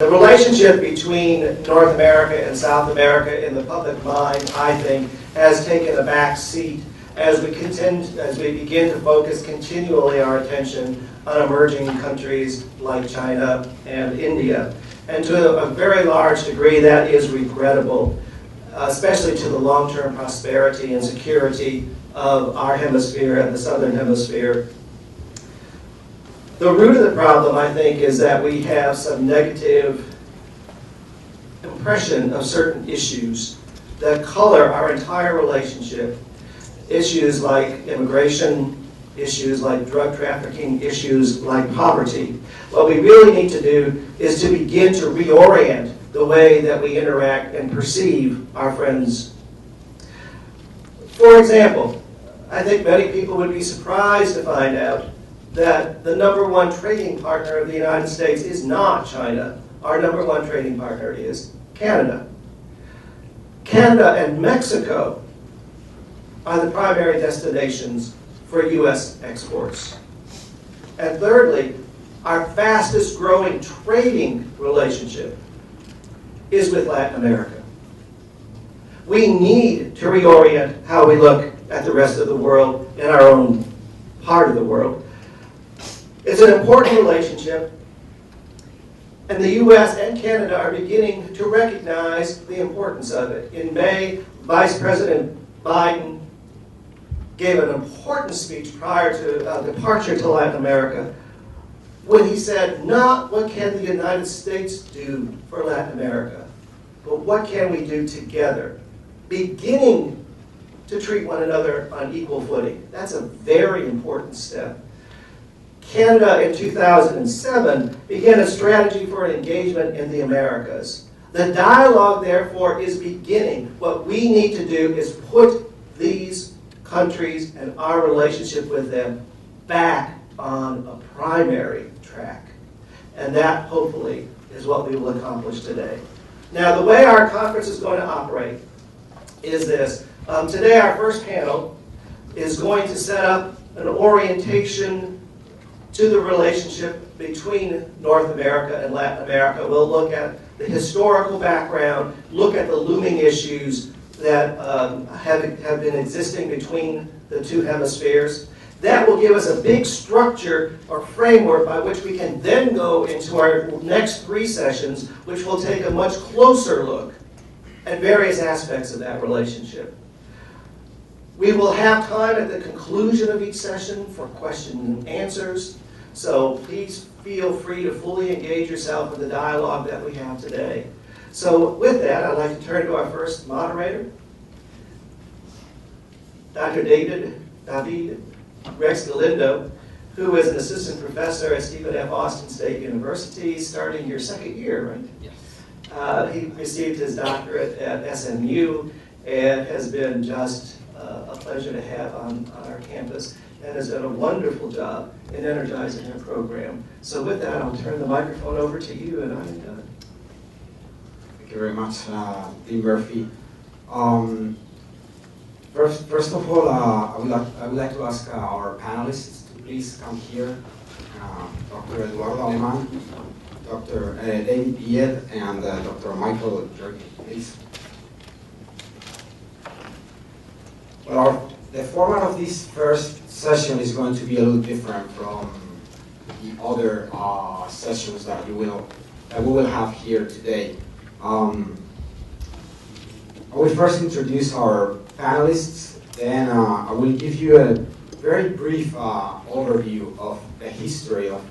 The relationship between North America and South America in the public mind, I think, has taken a back seat as we begin to focus continually our attention on emerging countries like China and India. And to a very large degree, that is regrettable, especially to the long-term prosperity and security of our hemisphere and the southern hemisphere. The root of the problem, I think, is that we have some negative impression of certain issues that color our entire relationship. Issues like immigration, issues like drug trafficking, issues like poverty. What we really need to do is to begin to reorient the way that we interact and perceive our friends. For example, I think many people would be surprised to find out that the #1 trading partner of the United States is not China. Our #1 trading partner is Canada. Canada and Mexico are the primary destinations for U.S. exports. And thirdly, our fastest growing trading relationship is with Latin America. We need to reorient how we look at the rest of the world and our own part of the world. It's an important relationship, and the U.S. and Canada are beginning to recognize the importance of it. In May, Vice President Biden gave an important speech prior to departure to Latin America when he said, not what can the United States do for Latin America, but what can we do together, beginning to treat one another on equal footing. That's a very important step. Canada in 2007 began a strategy for an engagement in the Americas. The dialogue, therefore, is beginning. What we need to do is put these countries and our relationship with them back on a primary track. And that, hopefully, is what we will accomplish today. Now, the way our conference is going to operate is this. Today, our first panel is going to set up an orientation to the relationship between North America and Latin America. We'll look at the historical background, look at the looming issues that have been existing between the two hemispheres. That will give us a big structure or framework by which we can then go into our next 3 sessions, which will take a much closer look at various aspects of that relationship. We will have time at the conclusion of each session for questions and answers, so please feel free to fully engage yourself in the dialogue that we have today. So with that, I'd like to turn to our first moderator, Dr. David Rex Galindo, who is an assistant professor at Stephen F. Austin State University, starting your 2nd year, right? Yes. He received his doctorate at SMU and has been just a pleasure to have on our campus and has done a wonderful job in energizing our program. So with that, I'll turn the microphone over to you, and I'm done. Thank you very much, Dean Murphy. First of all, I would like to ask our panelists to please come here. Dr. Eduardo Aleman, Dr. David Pied, and Dr. Michael Jerky, please. Well, the format of this first session is going to be a little different from the other sessions that we will have here today. I will first introduce our panelists, then I will give you a very brief overview of the history of,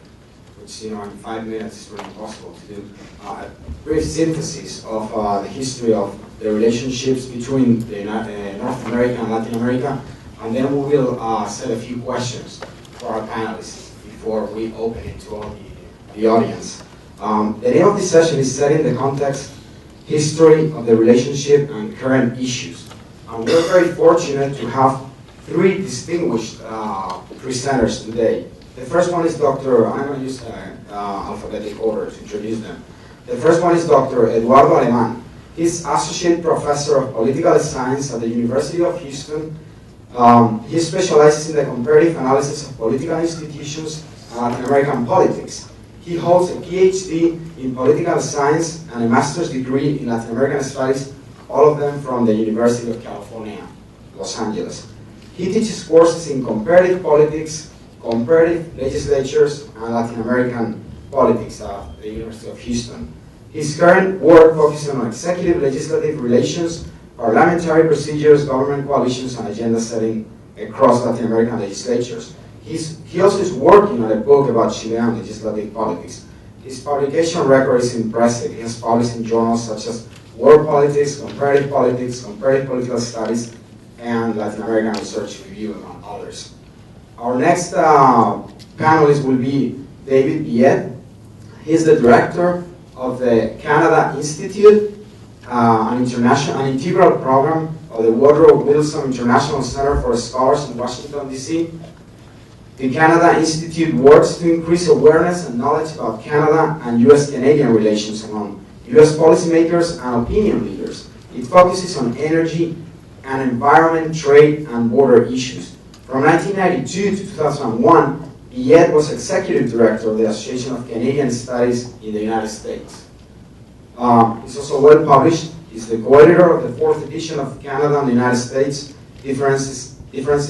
which in 5 minutes is really impossible to do, a brief synthesis of the history of the relationships between North America and Latin America, and then we will set a few questions for our panelists before we open it to all the audience. The name of this session is Setting the Context, History of the Relationship and Current Issues. And we're very fortunate to have 3 distinguished presenters today. The first one is Dr. I'm going to use alphabetic order to introduce them. The first one is Dr. Eduardo Aleman. He's Associate Professor of Political Science at the University of Houston. He specializes in the comparative analysis of political institutions and Latin American politics. He holds a PhD in political science and a master's degree in Latin American studies, all of them from the University of California, Los Angeles. He teaches courses in comparative politics, comparative legislatures, and Latin American politics at the University of Houston. His current work focuses on executive-legislative relations, parliamentary procedures, government coalitions, and agenda setting across Latin American legislatures. He also is working on a book about Chilean legislative politics. His publication record is impressive. He has published in journals such as World Politics, Comparative Political Studies, and Latin American Research Review, among others. Our next panelist will be David Viet. He's the director of the Canada Institute, an integral program of the Woodrow Wilson International Center for Scholars in Washington, D.C. The Canada Institute works to increase awareness and knowledge about Canada and U.S.-Canadian relations among U.S. policymakers and opinion leaders. It focuses on energy and environment, trade, and border issues. From 1992 to 2001, Viet was executive director of the Association of Canadian Studies in the United States. He's also well published. He's the co-editor of the 4th edition of Canada and the United States, Differences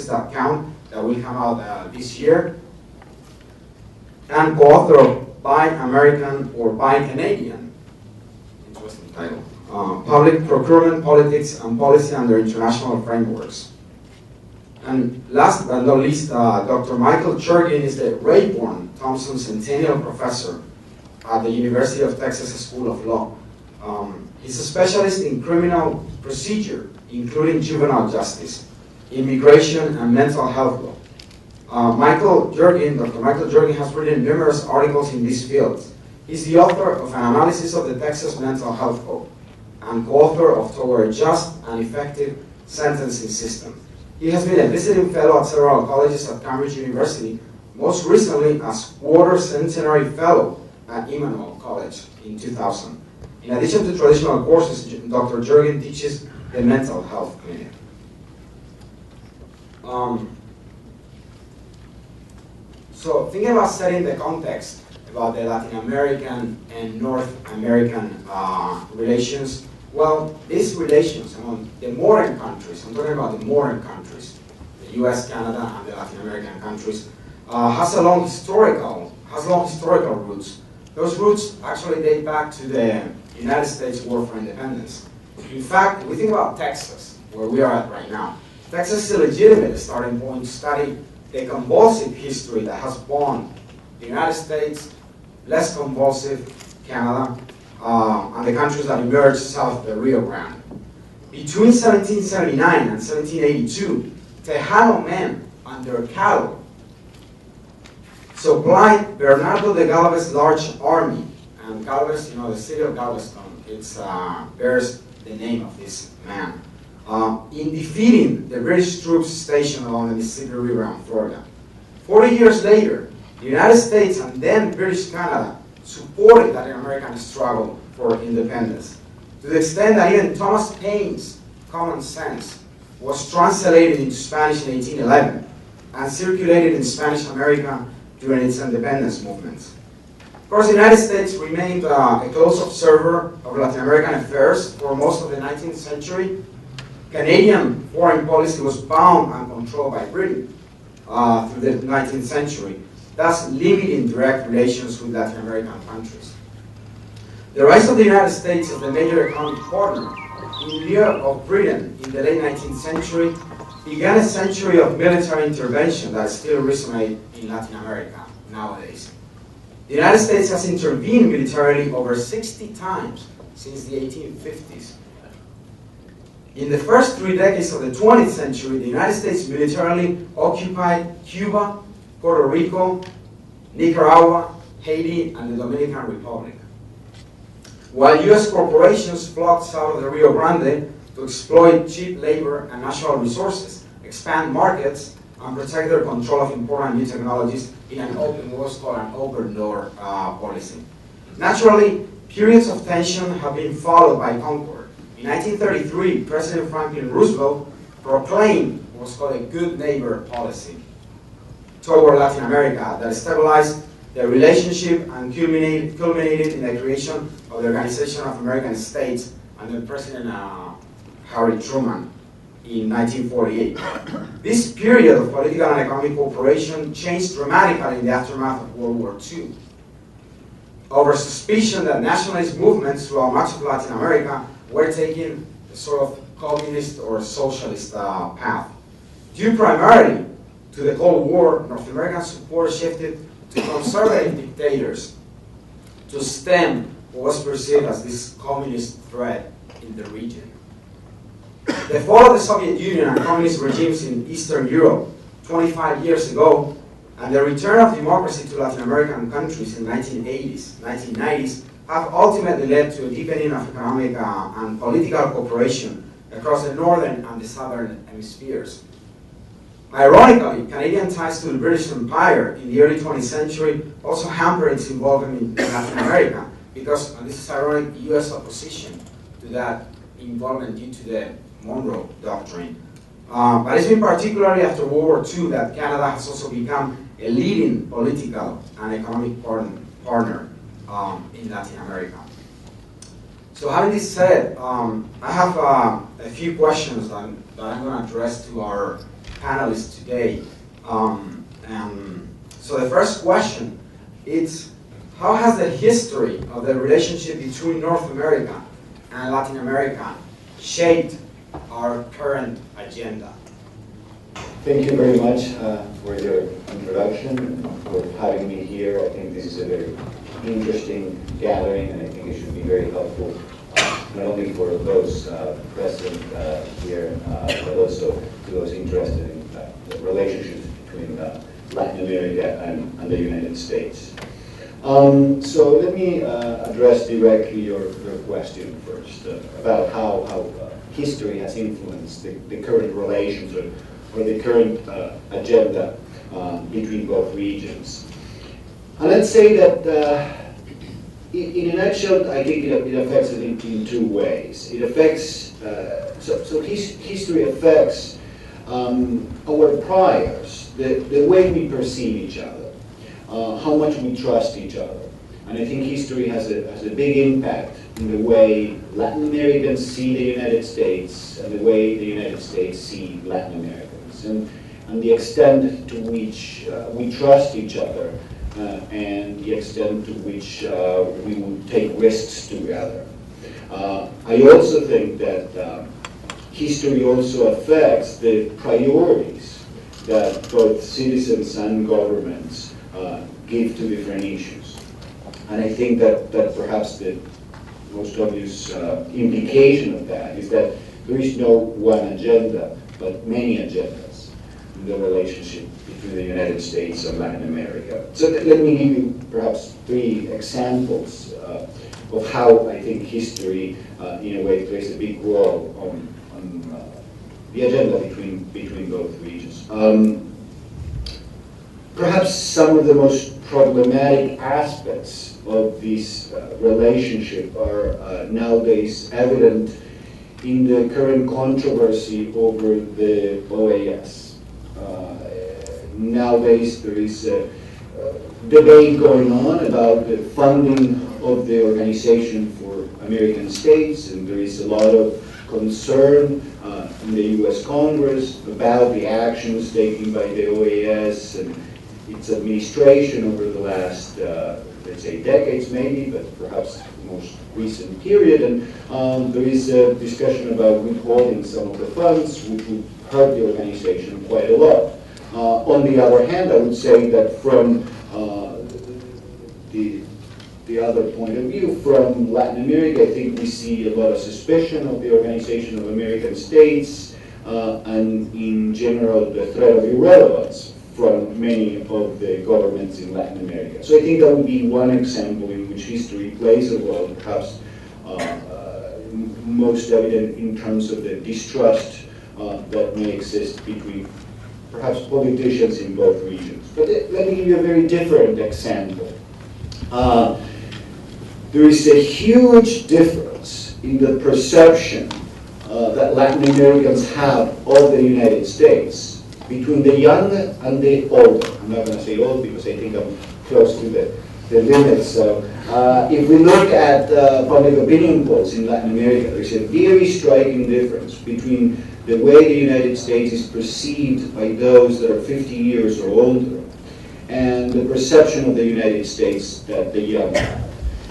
That Count, that will come out this year, and co-author of Buy American or Buy Canadian, interesting title, Public Procurement Politics and Policy Under International Frameworks. And last but not least, Dr. Michael Jurgen is the Rayburn Thompson Centennial Professor at the University of Texas School of Law. He's a specialist in criminal procedure, including juvenile justice, immigration, and mental health law. Dr. Michael Jurgen has written numerous articles in these fields. He's the author of an analysis of the Texas Mental Health Code and co-author of Toward a Just and Effective Sentencing System. He has been a visiting fellow at several colleges at Cambridge University, most recently as Quarter Centenary Fellow at Emmanuel College in 2000. In addition to traditional courses, Dr. Jurgen teaches the Mental Health Clinic. So thinking about setting the context about the Latin American and North American relations, well, these relations among the modern countries, I'm talking about the modern countries, the US, Canada, and the Latin American countries, has long historical roots. Those roots actually date back to the United States War for Independence. In fact, we think about Texas, where we are at right now. Texas is a legitimate starting point to study the convulsive history that has bound the United States, less convulsive Canada, and the countries that emerged south of the Rio Grande. Between 1779 and 1782, Tejano men under Calo supplied Bernardo de Galvez' large army. And Galvez, the city of Galveston, it bears the name of this man. In defeating the British troops stationed along the Mississippi River in Florida. 40 years later, the United States and then British Canada supported Latin American struggle for independence, to the extent that even Thomas Paine's Common Sense was translated into Spanish in 1811 and circulated in Spanish America during its independence movements. Of course, the United States remained a close observer of Latin American affairs for most of the 19th century. Canadian foreign policy was bound and controlled by Britain through the 19th century, thus limiting direct relations with Latin American countries. The rise of the United States as the major economic partner in lieu of Britain in the late 19th century began a century of military intervention that still resonates in Latin America nowadays. The United States has intervened militarily over 60 times since the 1850s. In the first 3 decades of the 20th century, the United States militarily occupied Cuba, Puerto Rico, Nicaragua, Haiti, and the Dominican Republic. While U.S. corporations flocked south of the Rio Grande to exploit cheap labor and natural resources, expand markets, and protect their control of important new technologies in an open, what's called an open door policy. Naturally, periods of tension have been followed by concord. In 1933, President Franklin Roosevelt proclaimed what's called a good neighbor policy toward Latin America that stabilized The relationship and culminated in the creation of the Organization of American States under President Harry Truman in 1948. This period of political and economic cooperation changed dramatically in the aftermath of World War II. Over suspicion that nationalist movements throughout much of Latin America were taking a sort of communist or socialist path. Due primarily to the Cold War, North American support shifted to conservative dictators to stem what was perceived as this communist threat in the region. The fall of the Soviet Union and communist regimes in Eastern Europe 25 years ago, and the return of democracy to Latin American countries in the 1990s, have ultimately led to a deepening of economic and political cooperation across the northern and the southern hemispheres. Ironically, Canadian ties to the British Empire in the early 20th century also hampered its involvement in Latin America because, and this is ironic, US opposition to that involvement due to the Monroe Doctrine. But it's been particularly after World War II that Canada has also become a leading political and economic partner in Latin America. So having this said, I have a few questions that I'm going to address to our panelists today. So the first question is, how has the history of the relationship between North America and Latin America shaped our current agenda? Thank you very much for your introduction and for having me here. I think this is a very interesting gathering, and I think it should be very helpful not only for those present here, but also to those interested in the relationships between Latin America and the United States. So let me address directly your question first about how history has influenced the current relations or the current agenda between both regions. And let's say that in a nutshell, I think it affects it in two ways. It affects, history affects our priors, the way we perceive each other, how much we trust each other. And I think history has a big impact in the way Latin Americans see the United States and the way the United States see Latin Americans, and the extent to which we trust each other and the extent to which we would take risks together. I also think that history also affects the priorities that both citizens and governments give to different issues. And I think that perhaps the most obvious implication of that is that there is no one agenda, but many agendas in the relationship between the United States and Latin America. So let me give you perhaps three examples of how I think history, in a way, plays a big role on the agenda between both regions. Perhaps some of the most problematic aspects of this relationship are nowadays evident in the current controversy over the OAS. Nowadays there is a debate going on about the funding of the Organization for American States, and there is a lot of concern in the US Congress about the actions taken by the OAS and its administration over the last, let's say, decades maybe, but perhaps the most recent period. And there is a discussion about withholding some of the funds, which would hurt the organization quite a lot. On the other hand, I would say that from the other point of view, from Latin America, I think we see a lot of suspicion of the Organization of American States, and in general the threat of irrelevance from many of the governments in Latin America. So I think that would be one example in which history plays a role, perhaps most evident in terms of the distrust that may exist between perhaps politicians in both regions. But let me give you a very different example. There is a huge difference in the perception that Latin Americans have of the United States between the young and the older. I'm not going to say all because I think I'm close to the limit. So if we look at public opinion polls in Latin America, there's a very striking difference between the way the United States is perceived by those that are 50 years or older and the perception of the United States that the young have.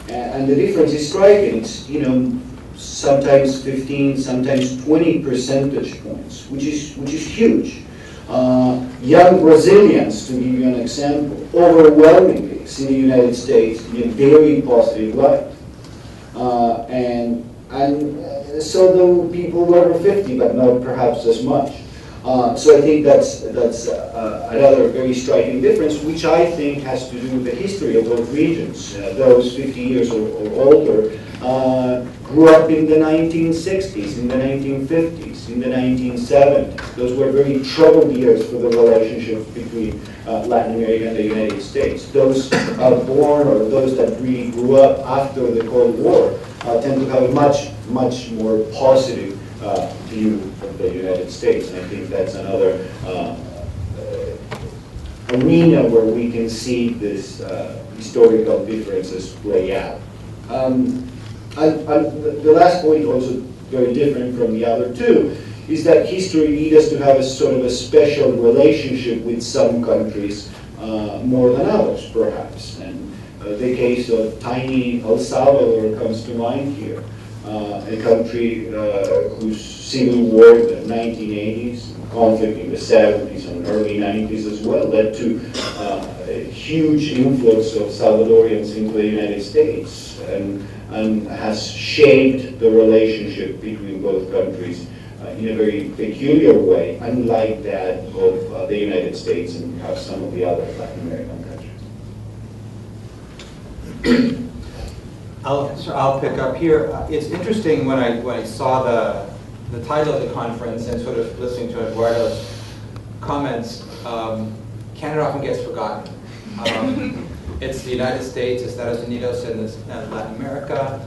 And the difference is striking. It's, you know, sometimes 15, sometimes 20 percentage points, which is huge. Young Brazilians, to give you an example, overwhelmingly see the United States in a very positive light. And so the people over 50, but not perhaps as much. So I think that's another very striking difference, which I think has to do with the history of both regions. Those 50 years or older grew up in the 1960s, in the 1950s, in the 1970s. Those were very troubled years for the relationship between Latin America and the United States. Those born or those that really grew up after the Cold War tend to have a much more positive view of the United States. And I think that's another arena where we can see this historical differences play out. The last point, also very different from the other two, is that history leads us to have a sort of a special relationship with some countries more than others, perhaps. And the case of tiny El Salvador comes to mind here. A country whose civil war in the 1980s, conflict in the 70s and early 90s as well, led to a huge influx of Salvadorians into the United States and has shaped the relationship between both countries in a very peculiar way, unlike that of the United States and perhaps some of the other Latin American countries. I'll pick up here. It's interesting when I saw the title of the conference and sort of listening to Eduardo's comments, Canada often gets forgotten. It's the United States, Estados Unidos, and Latin America,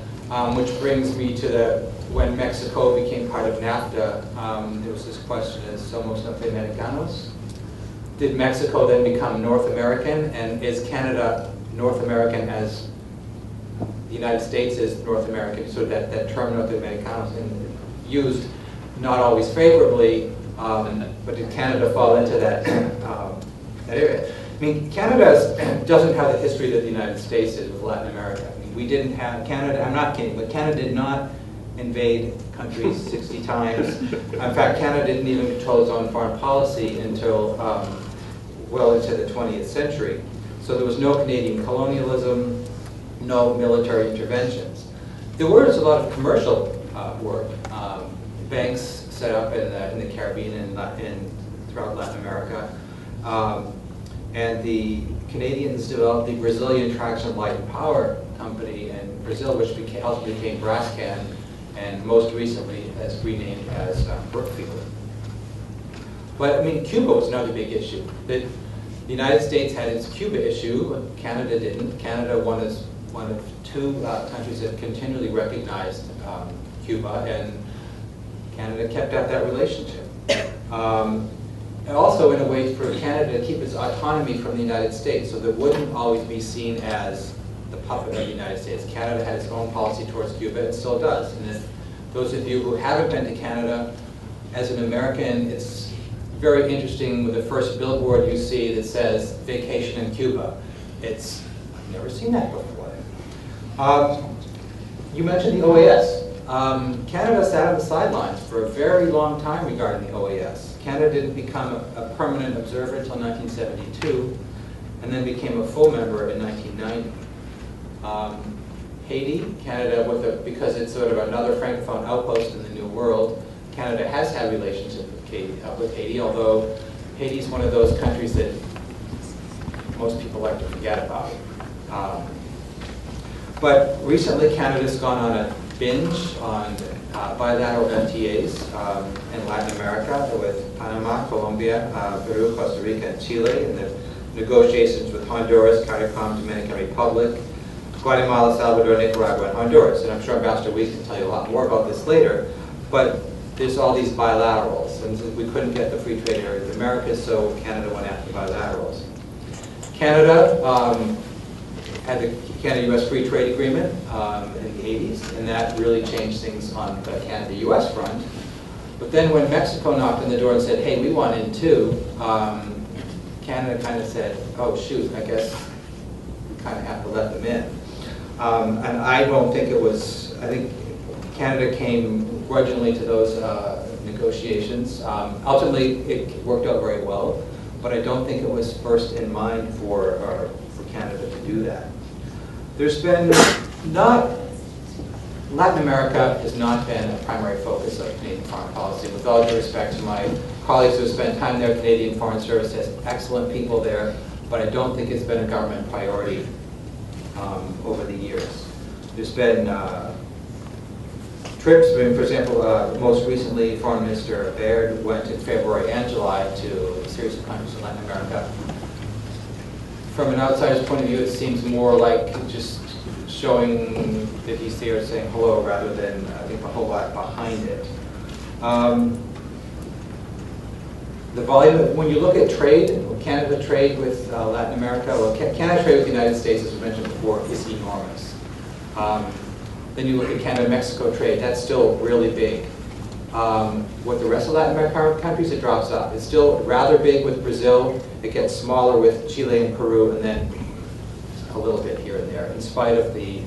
which brings me to when Mexico became part of NAFTA, there was this question, is somos norteamericanos? Did Mexico then become North American, and is Canada North American as the United States is North American? So that term norteamericanos used not always favorably, but did Canada fall into that area? I mean, Canada doesn't have the history that the United States did with Latin America. I mean, we didn't have Canada, I'm not kidding, but Canada did not invade countries 60 times. In fact, Canada didn't even control its own foreign policy until well into the 20th century. So there was no Canadian colonialism, no military interventions. There was a lot of commercial work. Banks set up in the Caribbean and throughout Latin America. And the Canadians developed the Brazilian Traction Light and Power Company in Brazil, which also became Brascan, and most recently has renamed as Brookfield. But I mean, Cuba was another big issue. The United States had its Cuba issue, Canada didn't. Canada was one of two countries that continually recognized Cuba, and Canada kept up that relationship. And also in a way for Canada to keep its autonomy from the United States, so that wouldn't always be seen as the puppet of the United States. Canada had its own policy towards Cuba, it still does. And if those of you who haven't been to Canada, as an American, it's very interesting with the first billboard you see that says vacation in Cuba. I've never seen that before. You mentioned the OAS. Canada sat on the sidelines for a very long time regarding the OAS. Canada didn't become a permanent observer until 1972, and then became a full member in 1990. Haiti, Canada, because it's sort of another Francophone outpost in the New World, Canada has had relationships with Haiti, although Haiti's one of those countries that most people like to forget about. But recently, Canada's gone on a binge on bilateral FTAs in Latin America with Panama, Colombia, Peru, Costa Rica, and Chile, and the negotiations with Honduras, CARICOM, Dominican Republic, Guatemala, Salvador, Nicaragua, and Honduras. And I'm sure Ambassador Weiss can tell you a lot more about this later, but there's all these bilaterals, and we couldn't get the free trade area of the Americas, so Canada went after bilaterals. Canada had the Canada-U.S. Free Trade Agreement in the 80s, and that really changed things on the Canada-U.S. front. But then when Mexico knocked on the door and said, hey, we want in too, Canada kind of said, oh shoot, I guess we kind of have to let them in. And I don't think it was, I think Canada came grudgingly to those negotiations. Ultimately, it worked out very well, but I don't think it was first in mind for Canada to do that. There's been Latin America has not been a primary focus of Canadian foreign policy. With all due respect to my colleagues who have spent time there, Canadian Foreign Service has excellent people there, but I don't think it's been a government priority over the years. There's been trips, for example, most recently Foreign Minister Baird went in February and July to a series of countries in Latin America. From an outsider's point of view, it seems more like just showing that he's there saying hello rather than, I think, a whole lot behind it. The volume, when you look at trade, Canada trade with Latin America, well, Canada trade with the United States, as we mentioned before, is enormous. Then you look at Canada-Mexico trade, that's still really big. With the rest of Latin American countries, it drops off. It's still rather big with Brazil. It gets smaller with Chile and Peru, and then a little bit here and there, in spite of the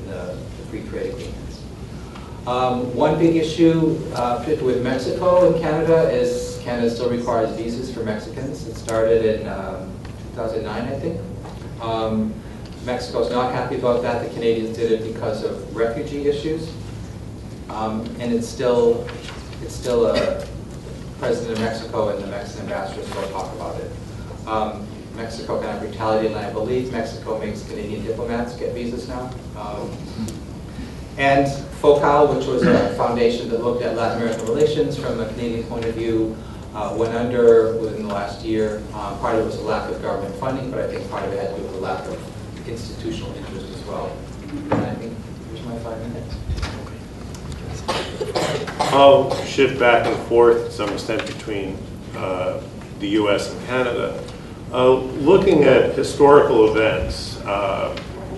free trade agreements. One big issue, particularly with Mexico and Canada, is Canada still requires visas for Mexicans. It started in 2009, I think. Mexico's not happy about that. The Canadians did it because of refugee issues, and it's still a president of Mexico and the Mexican ambassador still talk about it. Mexico kind of retaliated, and I believe Mexico makes Canadian diplomats get visas now. And FOCAL, which was a foundation that looked at Latin American relations from a Canadian point of view, went under within the last year. Part of it was a lack of government funding, but I think part of it had to do with a lack of institutional interest as well. And I think, here's my 5 minutes. I'll shift back and forth to some extent between the US and Canada. Looking at historical events,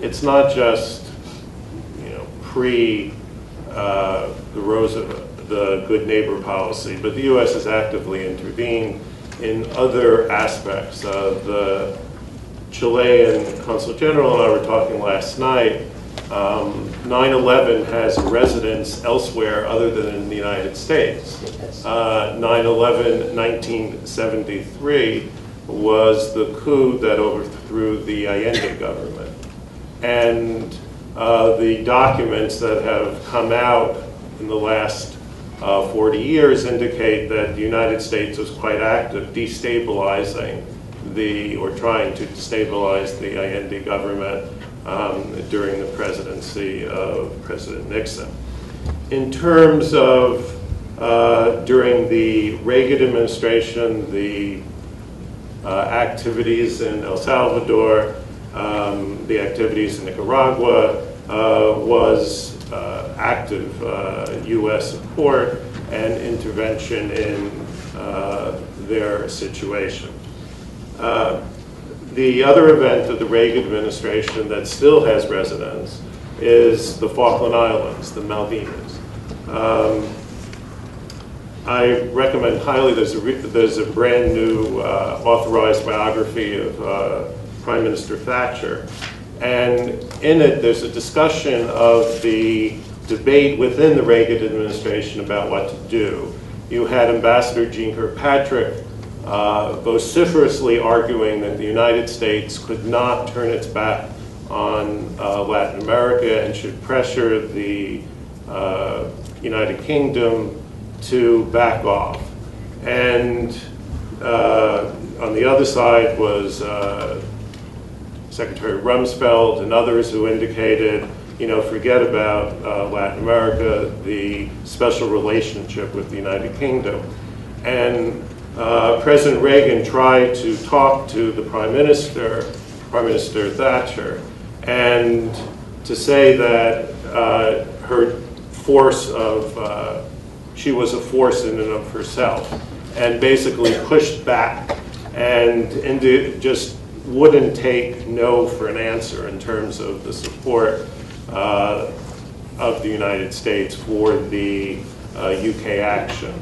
it's not just pre the good neighbor policy, but the U.S. has actively intervened in other aspects. The Chilean Consul General and I were talking last night. 9/11 has a residence elsewhere other than in the United States. 9/11, 1973 was the coup that overthrew the Allende government. And the documents that have come out in the last 40 years indicate that the United States was quite active destabilizing or trying to destabilize the Allende government during the presidency of President Nixon. In terms of during the Reagan administration, the activities in El Salvador, the activities in Nicaragua was active U.S. support and intervention in their situation. The other event of the Reagan administration that still has resonance is the Falkland Islands, the Malvinas. I recommend highly, there's a brand new authorized biography of Prime Minister Thatcher. And in it, there's a discussion of the debate within the Reagan administration about what to do. You had Ambassador Jean Kirkpatrick vociferously arguing that the United States could not turn its back on Latin America and should pressure the United Kingdom to back off. And on the other side was Secretary Rumsfeld and others who indicated, forget about Latin America, the special relationship with the United Kingdom. And President Reagan tried to talk to the Prime Minister Thatcher, and to say that her force of, she was a force in and of herself, and basically pushed back and just wouldn't take no for an answer in terms of the support of the United States for the UK action.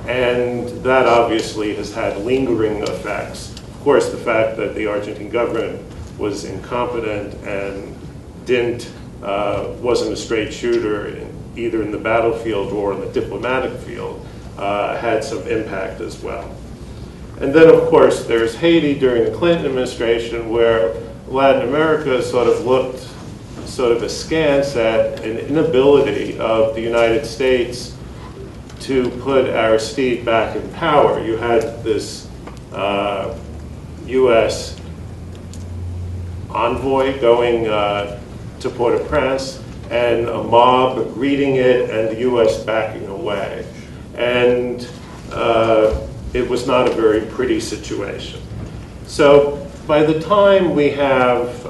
And that obviously has had lingering effects. Of course, the fact that the Argentine government was incompetent and wasn't a straight shooter either in the battlefield or in the diplomatic field had some impact as well. And then, of course, there's Haiti during the Clinton administration, where Latin America sort of looked sort of askance at an inability of the United States to put Aristide back in power. You had this U.S. envoy going to Port-au-Prince, and a mob greeting it, and the U.S. backing away. And it was not a very pretty situation. So by the time we have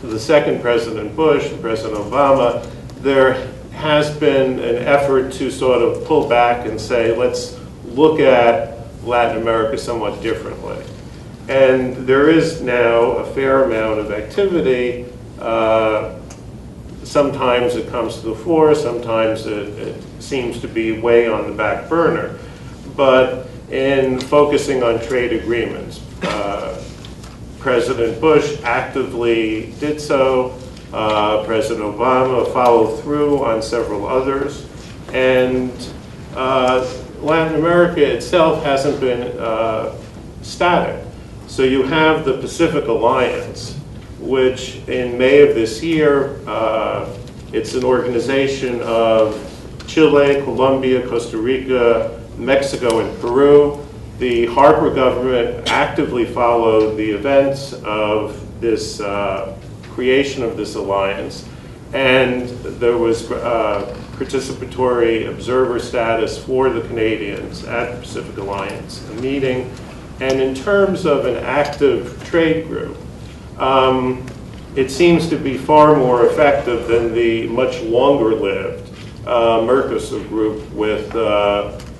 the second President Bush and President Obama, there has been an effort to sort of pull back and say, let's look at Latin America somewhat differently. And there is now a fair amount of activity. Sometimes it comes to the fore, sometimes it seems to be way on the back burner. But in focusing on trade agreements, President Bush actively did so. President Obama followed through on several others. And Latin America itself hasn't been static. So you have the Pacific Alliance, which in May of this year, it's an organization of Chile, Colombia, Costa Rica, Mexico, and Peru. The Harper government actively followed the events of this creation of this alliance, and there was participatory observer status for the Canadians at the Pacific Alliance, a meeting. And in terms of an active trade group, it seems to be far more effective than the much longer-lived Mercosur group with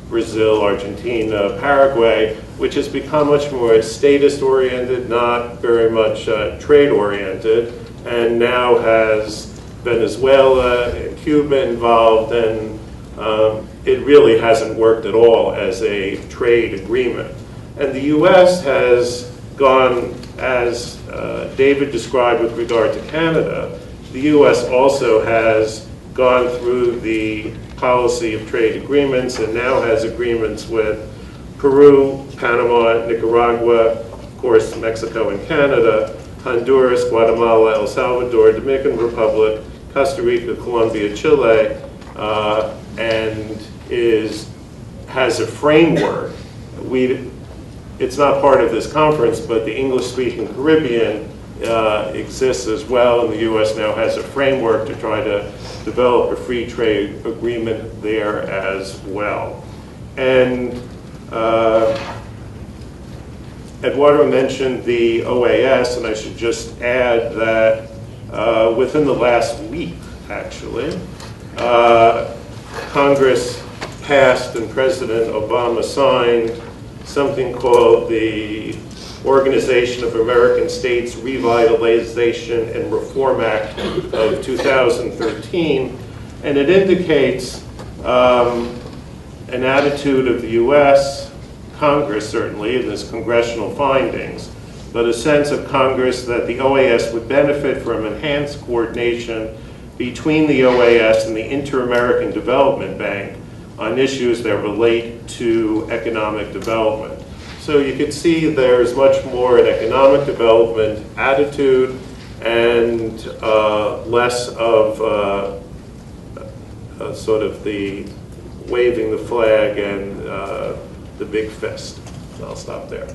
Brazil, Argentina, Paraguay, which has become much more statist-oriented, not very much trade-oriented, and now has Venezuela and Cuba involved, and it really hasn't worked at all as a trade agreement. And the U.S. has gone, as David described with regard to Canada, the U.S. also has gone through the policy of trade agreements and now has agreements with Peru, Panama, Nicaragua, of course, Mexico and Canada, Honduras, Guatemala, El Salvador, Dominican Republic, Costa Rica, Colombia, Chile, and has a framework. It's not part of this conference, but the English-speaking Caribbean exists as well, and the U.S. now has a framework to try to develop a free trade agreement there as well. And Eduardo mentioned the OAS, and I should just add that within the last week, actually, Congress passed and President Obama signed something called the Organization of American States Revitalization and Reform Act of 2013, and it indicates an attitude of the U.S., Congress certainly, in its congressional findings, but a sense of Congress that the OAS would benefit from enhanced coordination between the OAS and the Inter-American Development Bank on issues that relate to economic development. So you can see there's much more an economic development attitude and less of sort of the waving the flag and the big fist. So I'll stop there.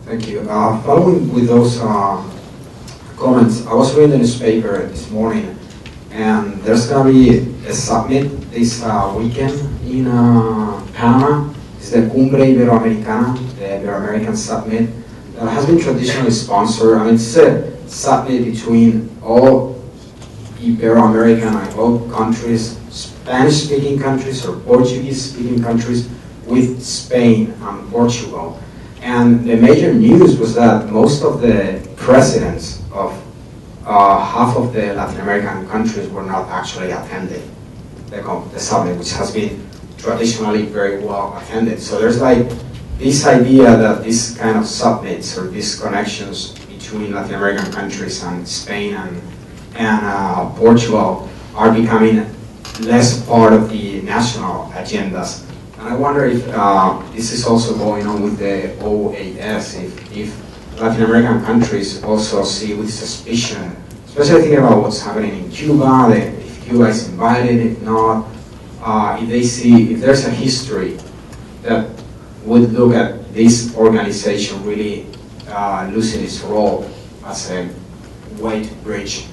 Thank you. Following with those comments, I was reading the newspaper this morning, and there's going to be a summit this weekend in Panama. It's the Cumbre Iberoamericana, the Ibero-American Summit, that has been traditionally sponsored. I mean, it's a summit between all Ibero-American, all countries, Spanish-speaking countries or Portuguese-speaking countries, with Spain and Portugal. And the major news was that most of the presidents of half of the Latin American countries were not actually attending the summit, which has been traditionally very well attended. So there's like this idea that these kind of summits or these connections between Latin American countries and Spain and Portugal are becoming less part of the national agendas. And I wonder if this is also going on with the OAS, if Latin American countries also see with suspicion, especially thinking about what's happening in Cuba, if Cuba is invited, if not, if they see, if there's a history that would look at this organization really losing its role as a way to bridge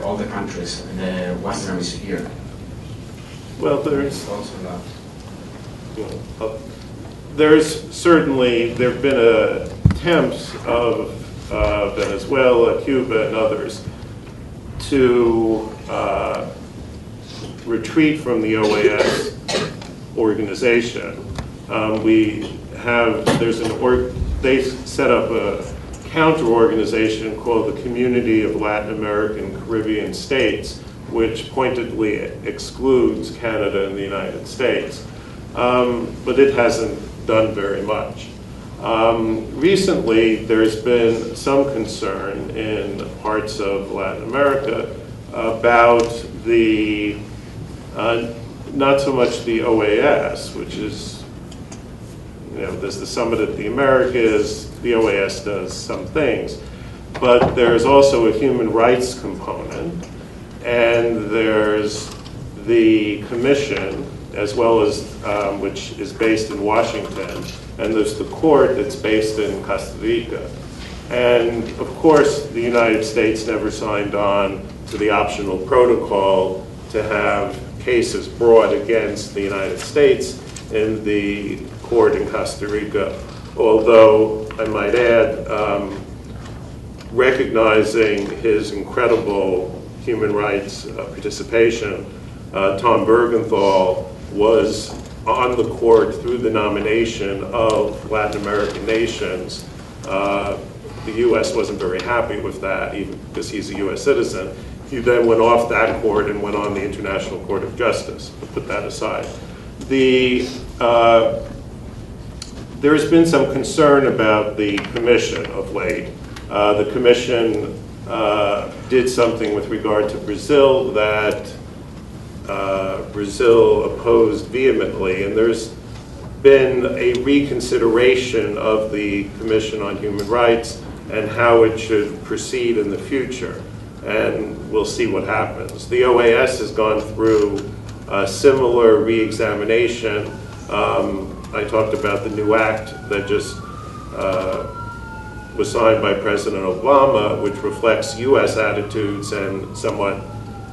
all the countries in the Western Hemisphere. Well, there's certainly, there have been attempts of Venezuela, Cuba, and others to retreat from the OAS organization. They set up a counter-organization called the Community of Latin American Caribbean States, which pointedly excludes Canada and the United States. But it hasn't done very much. Recently, there's been some concern in parts of Latin America about the, not so much the OAS, which is, there's the Summit of the Americas, the OAS does some things, but there's also a human rights component, and there's the Commission, as well as, which is based in Washington, and there's the court that's based in Costa Rica. And of course, the United States never signed on to the optional protocol to have cases brought against the United States in the court in Costa Rica. Although, I might add, recognizing his incredible human rights participation, Tom Bergenthal was on the court through the nomination of Latin American nations. The U.S. wasn't very happy with that, even because he's a U.S. citizen. He then went off that court and went on the International Court of Justice, to put that aside. There's been some concern about the Commission of late. The Commission did something with regard to Brazil that Brazil opposed vehemently, and there's been a reconsideration of the Commission on Human Rights and how it should proceed in the future, and we'll see what happens. The OAS has gone through a similar re-examination. I talked about the new act that just was signed by President Obama, which reflects U.S. attitudes and somewhat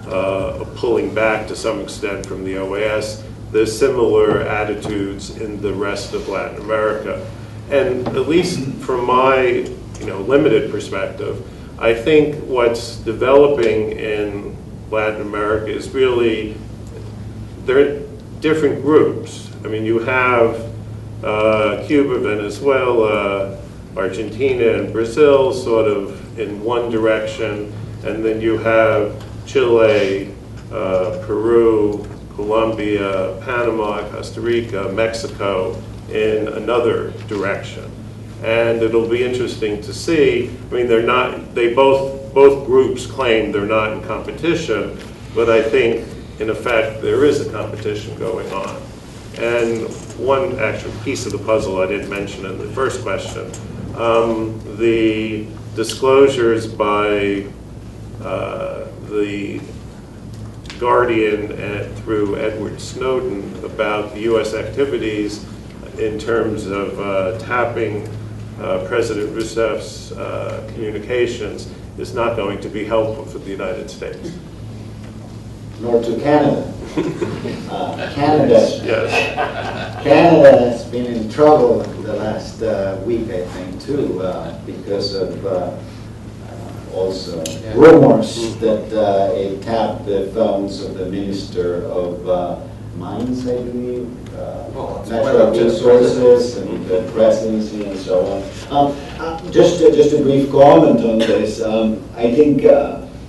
a pulling back to some extent from the OAS. There's similar attitudes in the rest of Latin America. And at least from my limited perspective, I think what's developing in Latin America is really, there are different groups. I mean, you have Cuba, Venezuela, Argentina, and Brazil sort of in one direction, and then you have Chile, Peru, Colombia, Panama, Costa Rica, Mexico in another direction. And it'll be interesting to see, I mean, both groups claim they're not in competition, but I think, in effect, there is a competition going on. And one actual piece of the puzzle I didn't mention in the first question, the disclosures by the Guardian and through Edward Snowden about the U.S. activities in terms of tapping President Rousseff's communications is not going to be helpful for the United States. Nor to Canada. Canada has been in trouble the last week, I think, too, because of also rumors that it tapped the phones of the Minister of mines, I believe, Well, natural resources and the presidency and so on. Just a brief comment on this. I think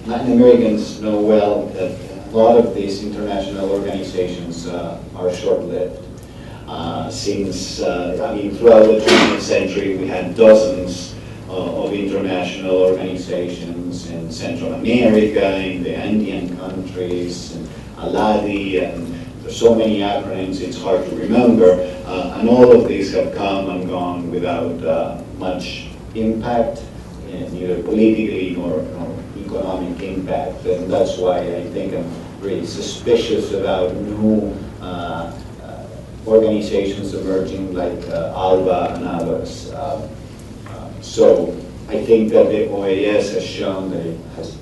Latin Americans know well that a lot of these international organizations are short-lived. Since, throughout the 20th century, we had dozens of international organizations in Central America, in the Andean countries, and ALADI, and there's so many acronyms it's hard to remember, and all of these have come and gone without much impact, neither politically nor economic impact, and that's why I think I'm really suspicious about new organizations emerging like ALBA and others. So I think that the OAS has shown that it has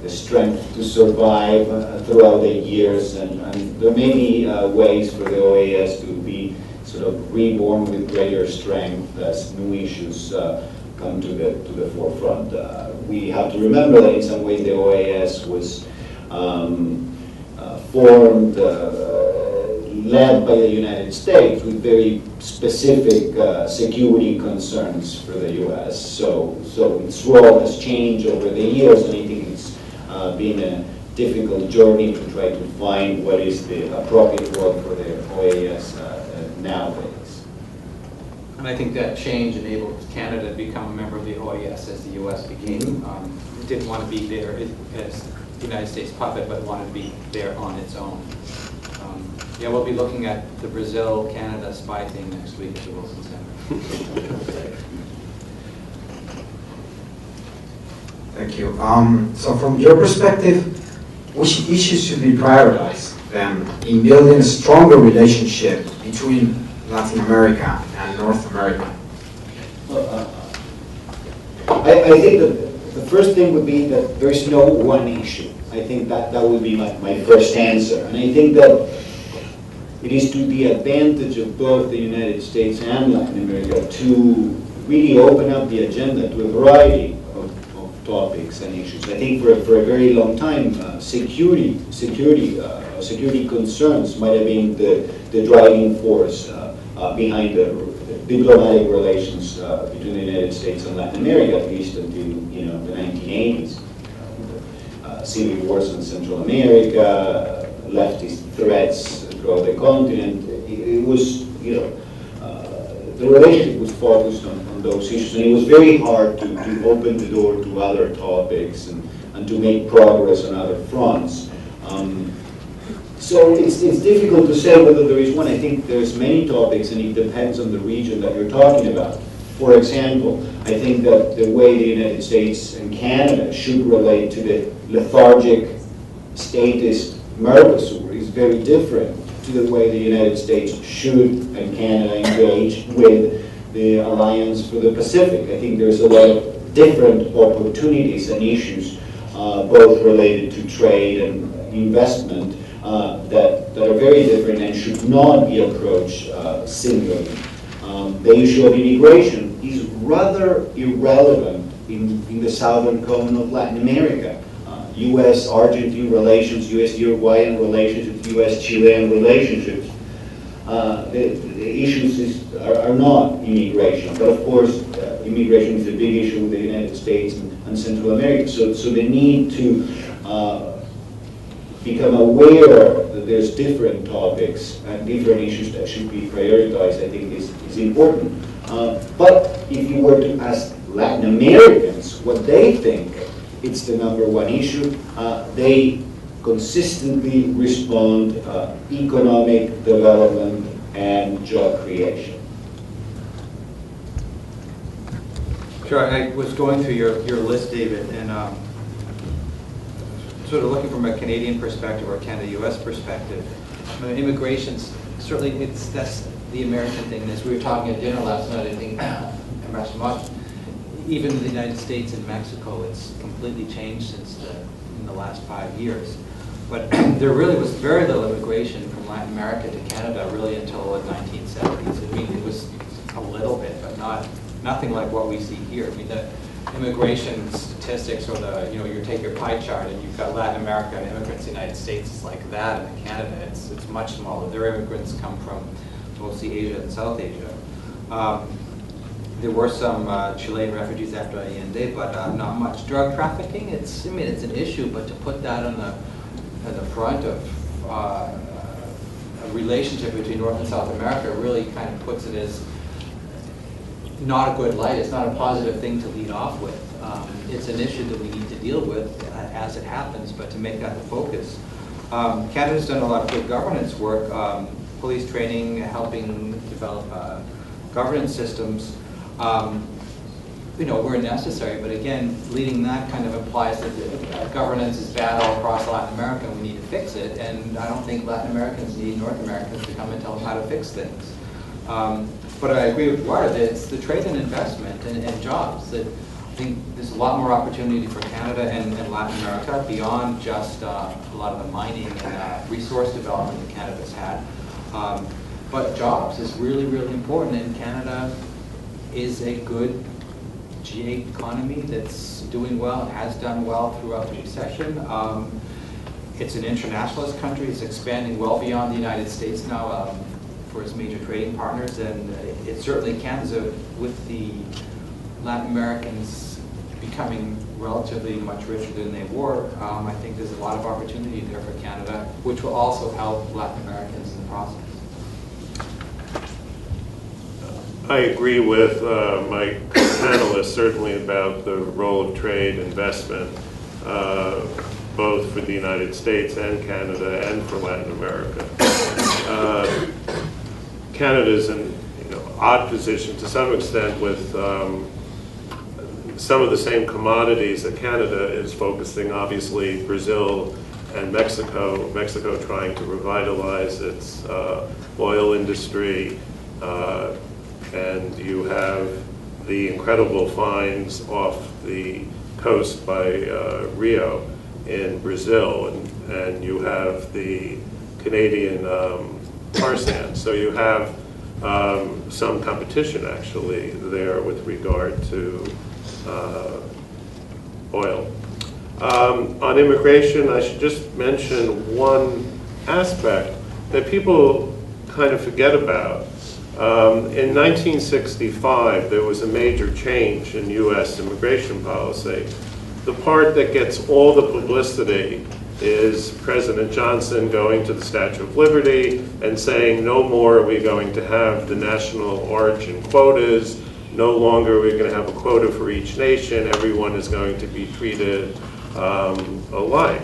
the strength to survive throughout the years, and there may be ways for the OAS to be sort of reborn with greater strength as new issues come to the forefront. We have to remember that in some ways the OAS was formed, led by the United States with very specific security concerns for the U.S. So its role has changed over the years, and I think it's been a difficult journey to try to find what is the appropriate role for the OAS nowadays. And I think that change enabled Canada to become a member of the OAS as the U.S. became. It didn't want to be there as the United States puppet, but wanted to be there on its own. Yeah, we'll be looking at the Brazil-Canada spy thing next week at the Wilson Center. Thank you. So from your perspective, which issues should be prioritized then in building a stronger relationship between Latin America and North America? Well, I think that the first thing would be that there is no one issue. I think that would be my first answer. And I think that it is to the advantage of both the United States and Latin America to really open up the agenda to a variety of topics and issues. I think for a very long time, security concerns might have been the driving force behind the diplomatic relations between the United States and Latin America, at least until the 1980s. Civil wars in Central America, leftist threats throughout the continent. It was, the relationship was focused on those issues, and it was very hard to open the door to other topics and to make progress on other fronts. So it's difficult to say whether there is one. I think there's many topics, and it depends on the region that you're talking about. For example, I think that the way the United States and Canada should relate to the lethargic statist Mercosur is very different to the way the United States should and Canada engage with the Alliance for the Pacific. I think there's a lot of different opportunities and issues, both related to trade and investment, that are very different and should not be approached singularly. The issue of immigration is rather irrelevant in the southern cone of Latin America. U.S.-Argentine relations, U.S.-Uruguayan relationships, U.S.-Chilean relationships. The issues are not immigration, but of course immigration is a big issue with the United States and Central America. So the need to become aware that there's different topics and different issues that should be prioritized, I think is important. But if you were to ask Latin Americans what they think it's the #1 issue, they consistently respond economic development and job creation. Sure, I was going through your list, David, and sort of looking from a Canadian perspective or a Canada-U.S. perspective. Immigration's certainly that's the American thing. As we were talking at dinner last night, I think, even in the United States and Mexico, it's completely changed in the last 5 years. But there really was very little immigration from Latin America to Canada really until the 1970s. I mean, it was a little bit, but nothing like what we see here. I mean, immigration statistics, or the, you take your pie chart and you've got Latin American immigrants in the United States, it's like that, and in Canada it's much smaller. Their immigrants come from mostly Asia and South Asia. There were some Chilean refugees after Allende, but not much. Drug trafficking, it's an issue, but to put that on the front of a relationship between North and South America really kind of puts it as not a good light. It's not a positive thing to lead off with. It's an issue that we need to deal with as it happens, but to make that the focus. Canada's done a lot of good governance work, police training, helping develop governance systems. Were necessary, but again, leading that kind of implies that governance is bad all across Latin America and we need to fix it, and I don't think Latin Americans need North Americans to come and tell them how to fix things. But I agree with Eduardo that it's the trade and investment and jobs that I think there's a lot more opportunity for Canada and Latin America beyond just a lot of the mining and resource development that Canada's had. But jobs is really, really important, and Canada is a good G8 economy that's doing well, has done well throughout the recession. It's an internationalist country. It's expanding well beyond the United States now for its major trading partners, and it certainly Canada, with the Latin Americans becoming relatively much richer than they were, I think there's a lot of opportunity there for Canada, which will also help Latin Americans in the process. I agree with my panelists certainly about the role of trade investment, both for the United States and Canada and for Latin America. Canada's in odd position to some extent with some of the same commodities that Canada is focusing, obviously Brazil and Mexico. Mexico trying to revitalize its oil industry, and you have the incredible finds off the coast by Rio in Brazil, and you have the Canadian tar sands. So you have some competition actually there with regard to oil. On immigration, I should just mention one aspect that people kind of forget about. In 1965, there was a major change in U.S. immigration policy. The part that gets all the publicity is President Johnson going to the Statue of Liberty and saying, no more are we going to have the national origin quotas, no longer are we going to have a quota for each nation, everyone is going to be treated alike.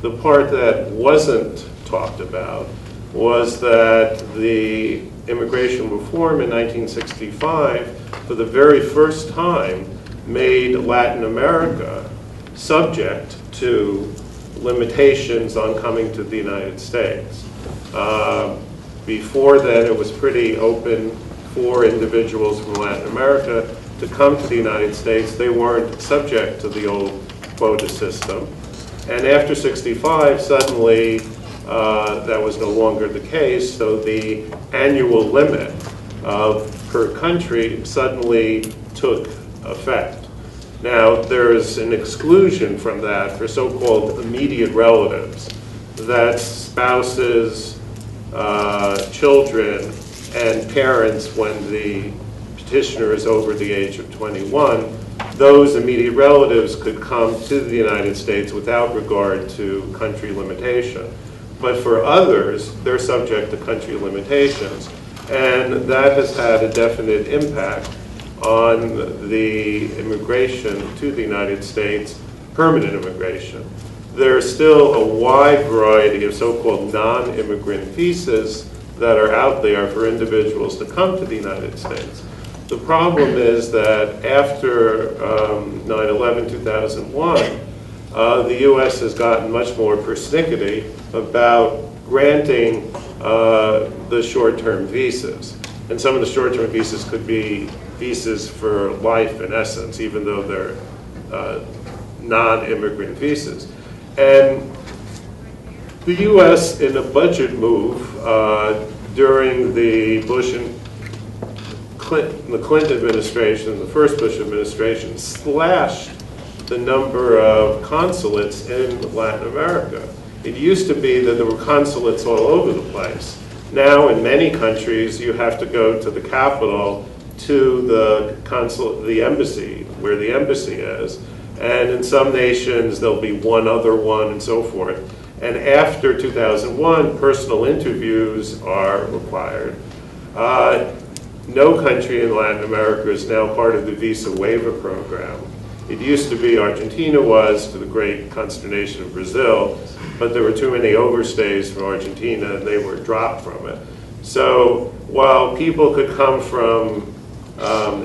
The part that wasn't talked about was that the immigration reform in 1965, for the very first time, made Latin America subject to limitations on coming to the United States. Before then, it was pretty open for individuals from Latin America to come to the United States. They weren't subject to the old quota system. And after 65, suddenly, that was no longer the case, so the annual limit per country suddenly took effect. Now, there is an exclusion from that for so-called immediate relatives, that's spouses, children, and parents when the petitioner is over the age of 21. Those immediate relatives could come to the United States without regard to country limitation. But for others, they're subject to country limitations, and that has had a definite impact on the immigration to the United States, permanent immigration. There's still a wide variety of so-called non-immigrant visas that are out there for individuals to come to the United States. The problem is that after 9/11, 2001, the U.S. has gotten much more persnickety about granting the short-term visas. And some of the short-term visas could be visas for life, in essence, even though they're non-immigrant visas. And the U.S., in a budget move during the Bush and the Clinton administration and the first Bush administration slashed the number of consulates in Latin America. It used to be that there were consulates all over the place. Now, in many countries, you have to go to the capital, to the embassy, where the embassy is. And in some nations, there'll be one other one and so forth. And after 2001, personal interviews are required. No country in Latin America is now part of the visa waiver program. It used to be Argentina was, to the great consternation of Brazil, but there were too many overstays from Argentina and they were dropped from it. So while people could come from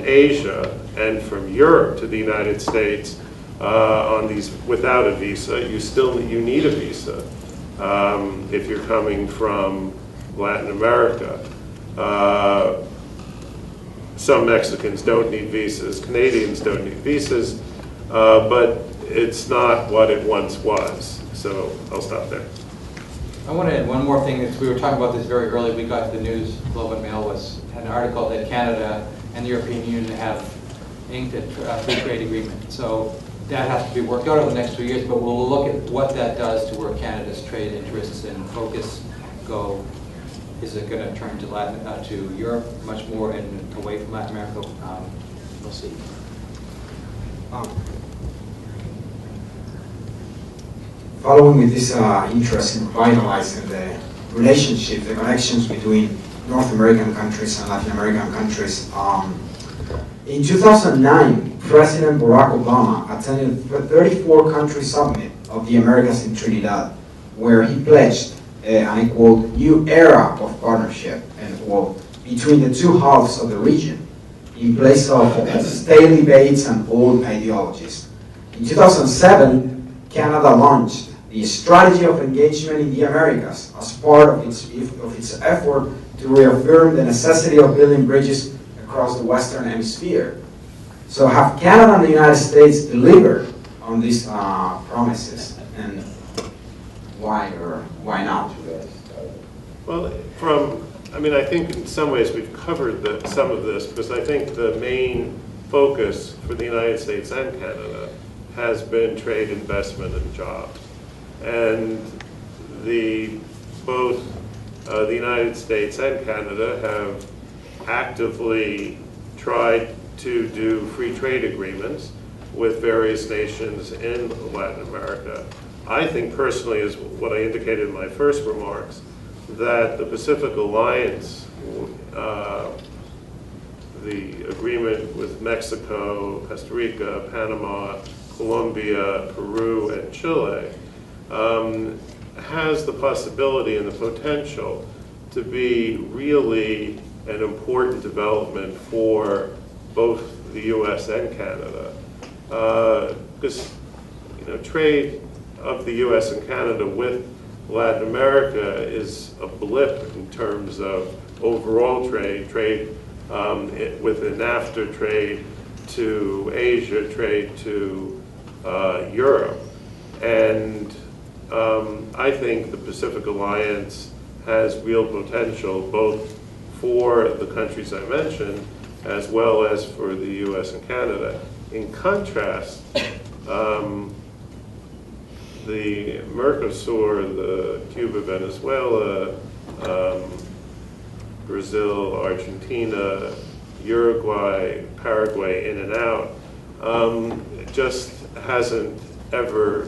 Asia and from Europe to the United States on these without a visa, you need a visa if you're coming from Latin America. Some Mexicans don't need visas, Canadians don't need visas, but it's not what it once was. So I'll stop there. I want to add one more thing. We were talking about this very early. We got the news, Globe and Mail had an article that Canada and the European Union have inked a free trade agreement. So that has to be worked out over the next 2 years, but we'll look at what that does to where Canada's trade interests and focus go. Is it going to turn to to Europe much more and away from Latin America? We'll see. Following with this interest in revitalizing the relationship, the connections between North American countries and Latin American countries, in 2009, President Barack Obama attended the 34-country summit of the Americas in Trinidad, where he pledged, and I quote, "new era of partnership," end quote, between the two halves of the region, in place of stale debates and old ideologies. In 2007, Canada launched the Strategy of Engagement in the Americas as part of its effort to reaffirm the necessity of building bridges across the Western Hemisphere. So have Canada and the United States delivered on these promises, and why or why not? Well, I think in some ways we've covered some of this, because I think the main focus for the United States and Canada has been trade, investment, and jobs. And both the United States and Canada have actively tried to do free trade agreements with various nations in Latin America. I think personally, is what I indicated in my first remarks, that the Pacific Alliance, the agreement with Mexico, Costa Rica, Panama, Colombia, Peru, and Chile, has the possibility and the potential to be really an important development for both the U.S. and Canada. Because trade of the U.S. and Canada with Latin America is a blip in terms of overall trade within NAFTA, trade to Asia, trade to Europe. And I think the Pacific Alliance has real potential both for the countries I mentioned as well as for the U.S. and Canada. In contrast, the Mercosur, the Cuba, Venezuela, Brazil, Argentina, Uruguay, Paraguay, in and out, just hasn't ever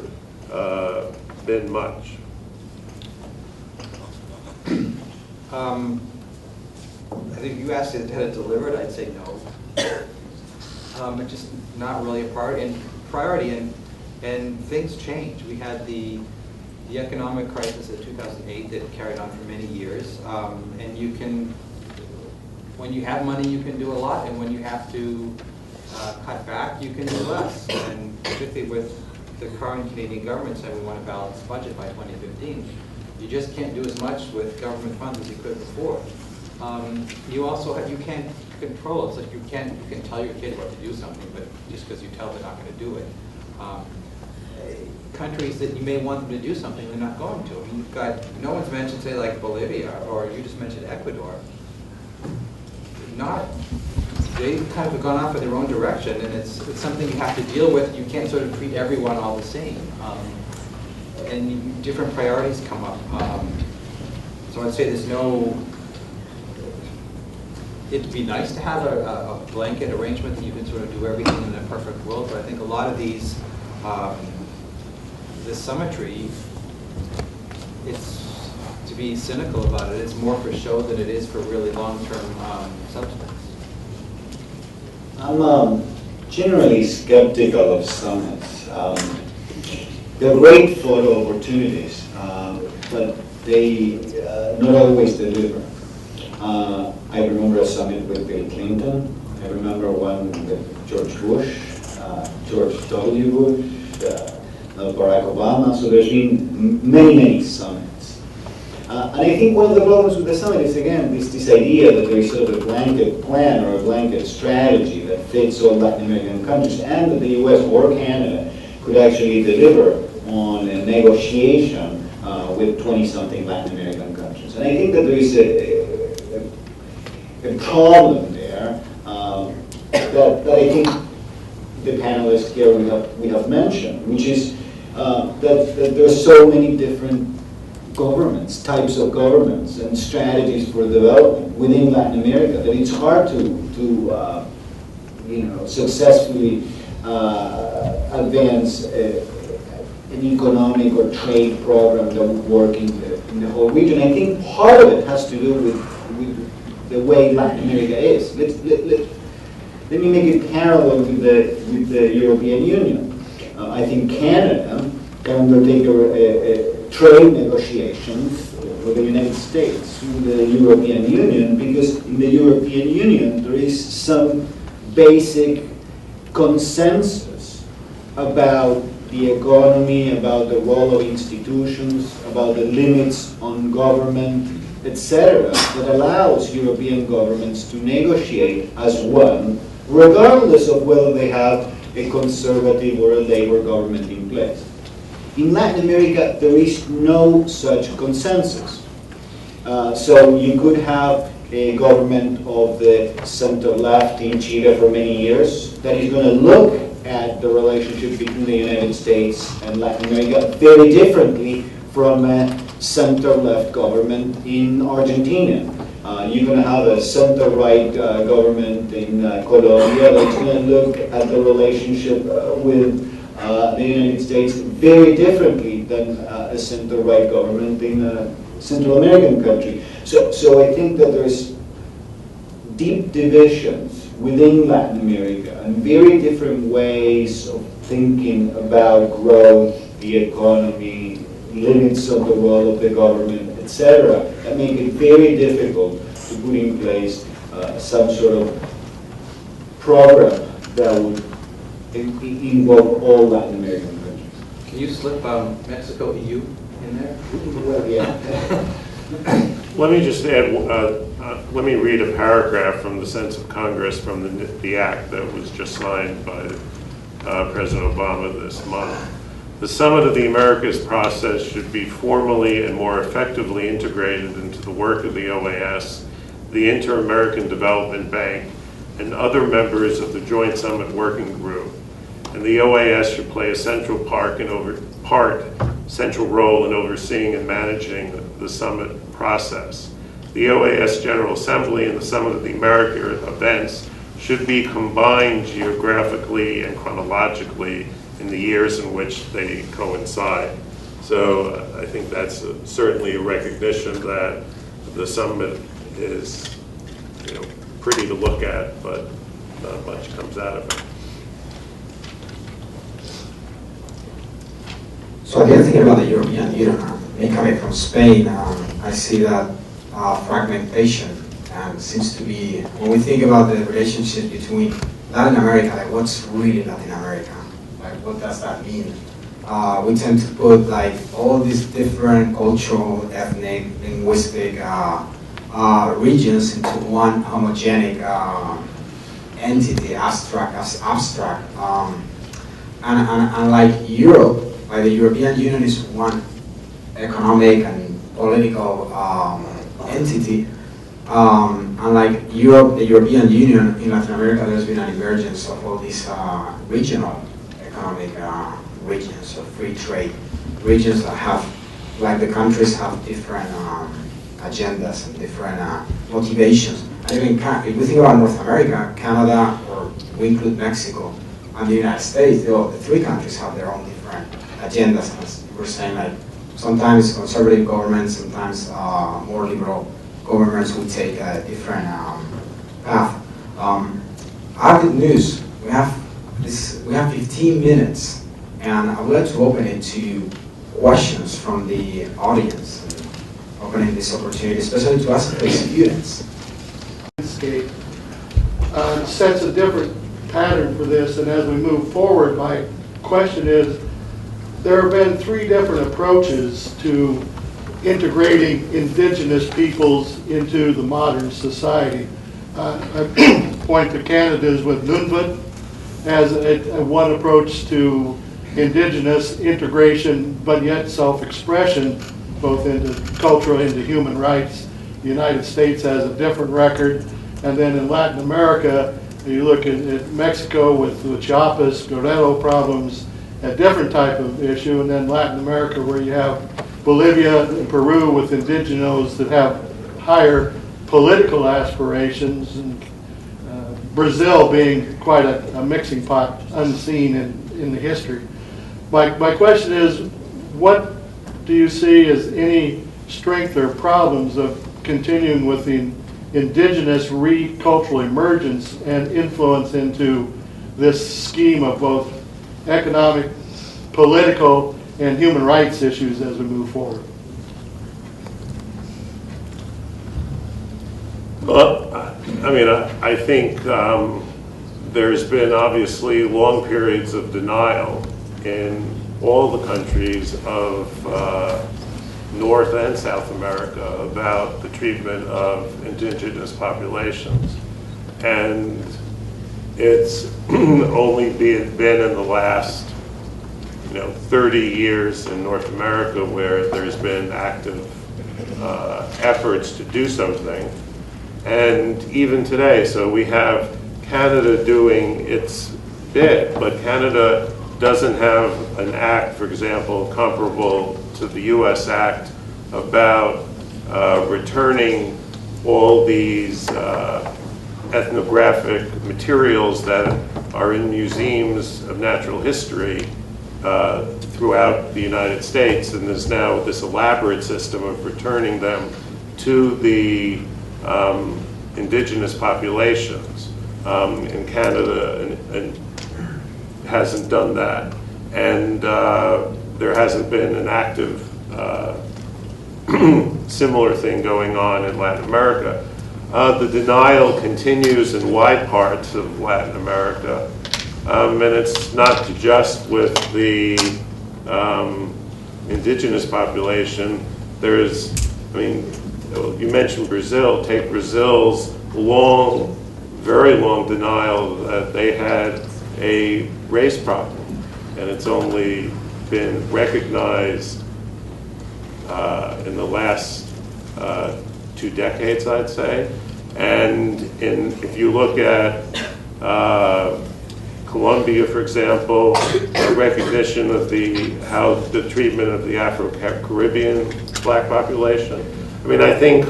been much. I think you asked it, had it delivered, I'd say no. It's just not really a priority, and things change. We had the economic crisis of 2008 that carried on for many years, and you can, when you have money, you can do a lot, and when you have to cut back, you can do less. And particularly with the current Canadian government saying we want a balanced budget by 2015, you just can't do as much with government funds as you could before. You can't control it. It's like you can tell your kid what to do something, but just because you tell they're not going to do it. Countries that you may want them to do something, they're not going to. I mean, you've got, no one's mentioned, say, like Bolivia, or you just mentioned Ecuador. Not they kind of have gone off in their own direction, and it's something you have to deal with. You can't sort of treat everyone all the same, and different priorities come up. So I'd say there's no. It'd be nice to have a blanket arrangement that you can sort of do everything in a perfect world, but I think a lot of these, this symmetry, it's, to be cynical about it, it's more for show than it is for really long-term substance. I'm generally skeptical of summits. They're great photo opportunities, but they not always deliver. I remember a summit with Bill Clinton. I remember one with George Bush, George W. Bush, Barack Obama. So there's been many summits. And I think one of the problems with the summit is, again, this idea that there is sort of a blanket plan or a blanket strategy that fits all Latin American countries, and that the US or Canada could actually deliver on a negotiation with 20-something Latin American countries. And I think that there is a problem there that I think the panelists here we have mentioned, which is that there are so many different governments, types of governments, and strategies for development within Latin America that it's hard to successfully advance an economic or trade program that would work in the whole region. I think part of it has to do with the way Latin America is. Let me make it parallel with the European Union. I think Canada can undertake trade negotiations with the United States through the European Union, because in the European Union there is some basic consensus about the economy, about the role of institutions, about the limits on government, etc., that allows European governments to negotiate as one, regardless of whether they have a conservative or a labor government in place. In Latin America, there is no such consensus. So you could have a government of the center-left in Chile for many years that is going to look at the relationship between the United States and Latin America very differently from a center-left government in Argentina. You're going to have a center-right government in Colombia that's going to look at the relationship with the United States very differently than a center-right government in a Central American country. So I think that there's deep divisions within Latin America and very different ways of thinking about growth, the economy, limits of the role of the government, etc., that make it very difficult to put in place some sort of program that would involve all Latin American countries. Can you slip Mexico EU in there? Well, yeah. Let me just add, let me read a paragraph from the Sense of Congress from the act that was just signed by President Obama this month. The Summit of the Americas process should be formally and more effectively integrated into the work of the OAS, the Inter-American Development Bank, and other members of the Joint Summit Working Group. And the OAS should play a central central role in overseeing and managing the summit process. The OAS General Assembly and the Summit of the Americas events should be combined geographically and chronologically in the years in which they coincide. So I think that's certainly a recognition that the summit is, pretty to look at, but not much comes out of it. So again, thinking about the European Union, me coming from Spain, I see that fragmentation seems to be, when we think about the relationship between Latin America, like what's really Latin America? Like what does that mean? We tend to put like all these different cultural, ethnic, linguistic regions into one homogenic entity, abstract. And like Europe, the European Union is one economic and political entity, and unlike Europe, the European Union, in Latin America, there's been an emergence of all these regional economic regions or free trade regions that have, like the countries have different agendas and different motivations. I mean, if we think about North America, Canada, or we include Mexico, and the United States, the three countries have their own different agendas. And as we're saying, like sometimes conservative governments, sometimes more liberal governments will take a different path. I have good news. We have 15 minutes, and I would like to open it to questions from the audience. Opening this opportunity, especially to us as students. Landscape sets a different pattern for this, and as we move forward, my question is, there have been three different approaches to integrating indigenous peoples into the modern society. I point to Canada's with Nunavut as one approach to indigenous integration, but yet self-expression, both into cultural, into human rights. The United States has a different record. And then in Latin America, you look at Mexico with the Chiapas, guerrero problems, a different type of issue. And then Latin America, where you have Bolivia and Peru with indigenos that have higher political aspirations, and Brazil being quite a mixing pot unseen in the history. My question is, what do you see as any strength or problems of continuing with the indigenous cultural emergence and influence into this scheme of both economic, political, and human rights issues as we move forward? Well, I mean, I think there's been obviously long periods of denial in all the countries of North and South America about the treatment of indigenous populations. And it's only been in the last 30 years in North America where there's been active efforts to do something. And even today, so we have Canada doing its bit, but Canada doesn't have an act, for example, comparable to the US Act about returning all these ethnographic materials that are in museums of natural history throughout the United States. And there's now this elaborate system of returning them to the indigenous populations in Canada, and hasn't done that. And there hasn't been an active similar thing going on in Latin America. The denial continues in wide parts of Latin America, and it's not just with the indigenous population. There's, you mentioned Brazil. Take Brazil's very long denial that they had a race problem, and it's only been recognized in the last 2 decades, I'd say. And if you look at Colombia, for example, a recognition of how the treatment of the Afro-Caribbean black population. I think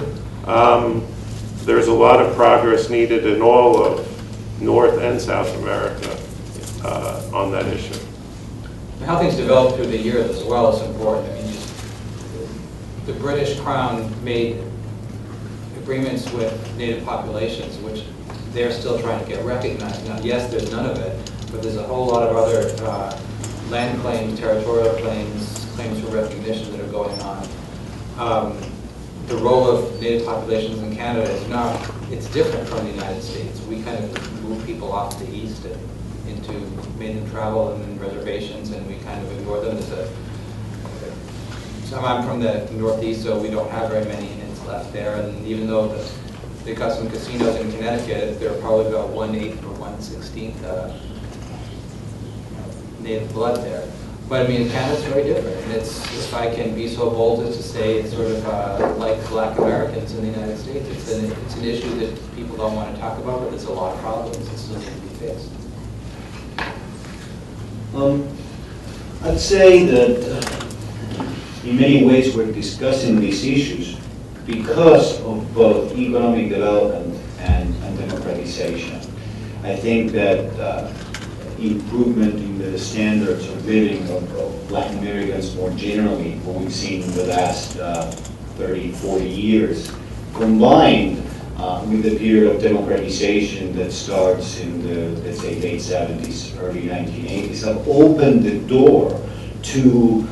there's a lot of progress needed in all of North and South America on that issue. How things develop through the years as well is important. The British Crown made agreements with native populations, which they're still trying to get recognized. Now, yes, there's none of it, but there's a whole lot of other land claims, territorial claims, claims for recognition that are going on. The role of native populations in Canada is it's different from the United States. We kind of move people off to the east and made them travel and then reservations, and we kind of ignore them. I'm from the Northeast, so we don't have very many Indians left there, and even though they got some casinos in Connecticut, there are probably about 1/8 or 1/16 native blood there. But I mean, Canada's very different, and if I can be so bold as to say it's sort of like Black Americans in the United States, it's an issue that people don't want to talk about, but there's a lot of problems that still need to be fixed. I'd say that in many ways we're discussing these issues because of both economic development and democratization. I think that improvement in the standards of living of Latin Americans more generally, what we've seen in the last 30, 40 years, combined with the period of democratization that starts in the, let's say, late 70s, early 1980s, have opened the door to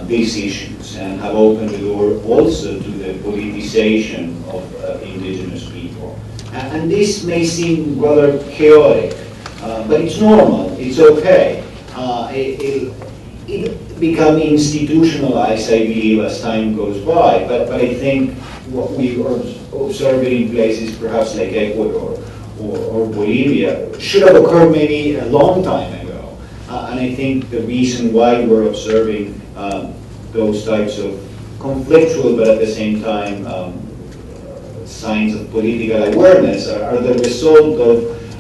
these issues and have opened the door also to the politicization of indigenous people. And this may seem rather chaotic, but it's normal, it's okay. It become institutionalized, I believe, as time goes by, but I think what we are observing in places perhaps like Ecuador or Bolivia should have occurred maybe a long time ago. And I think the reason why we're observing those types of conflictual but at the same time signs of political awareness are the result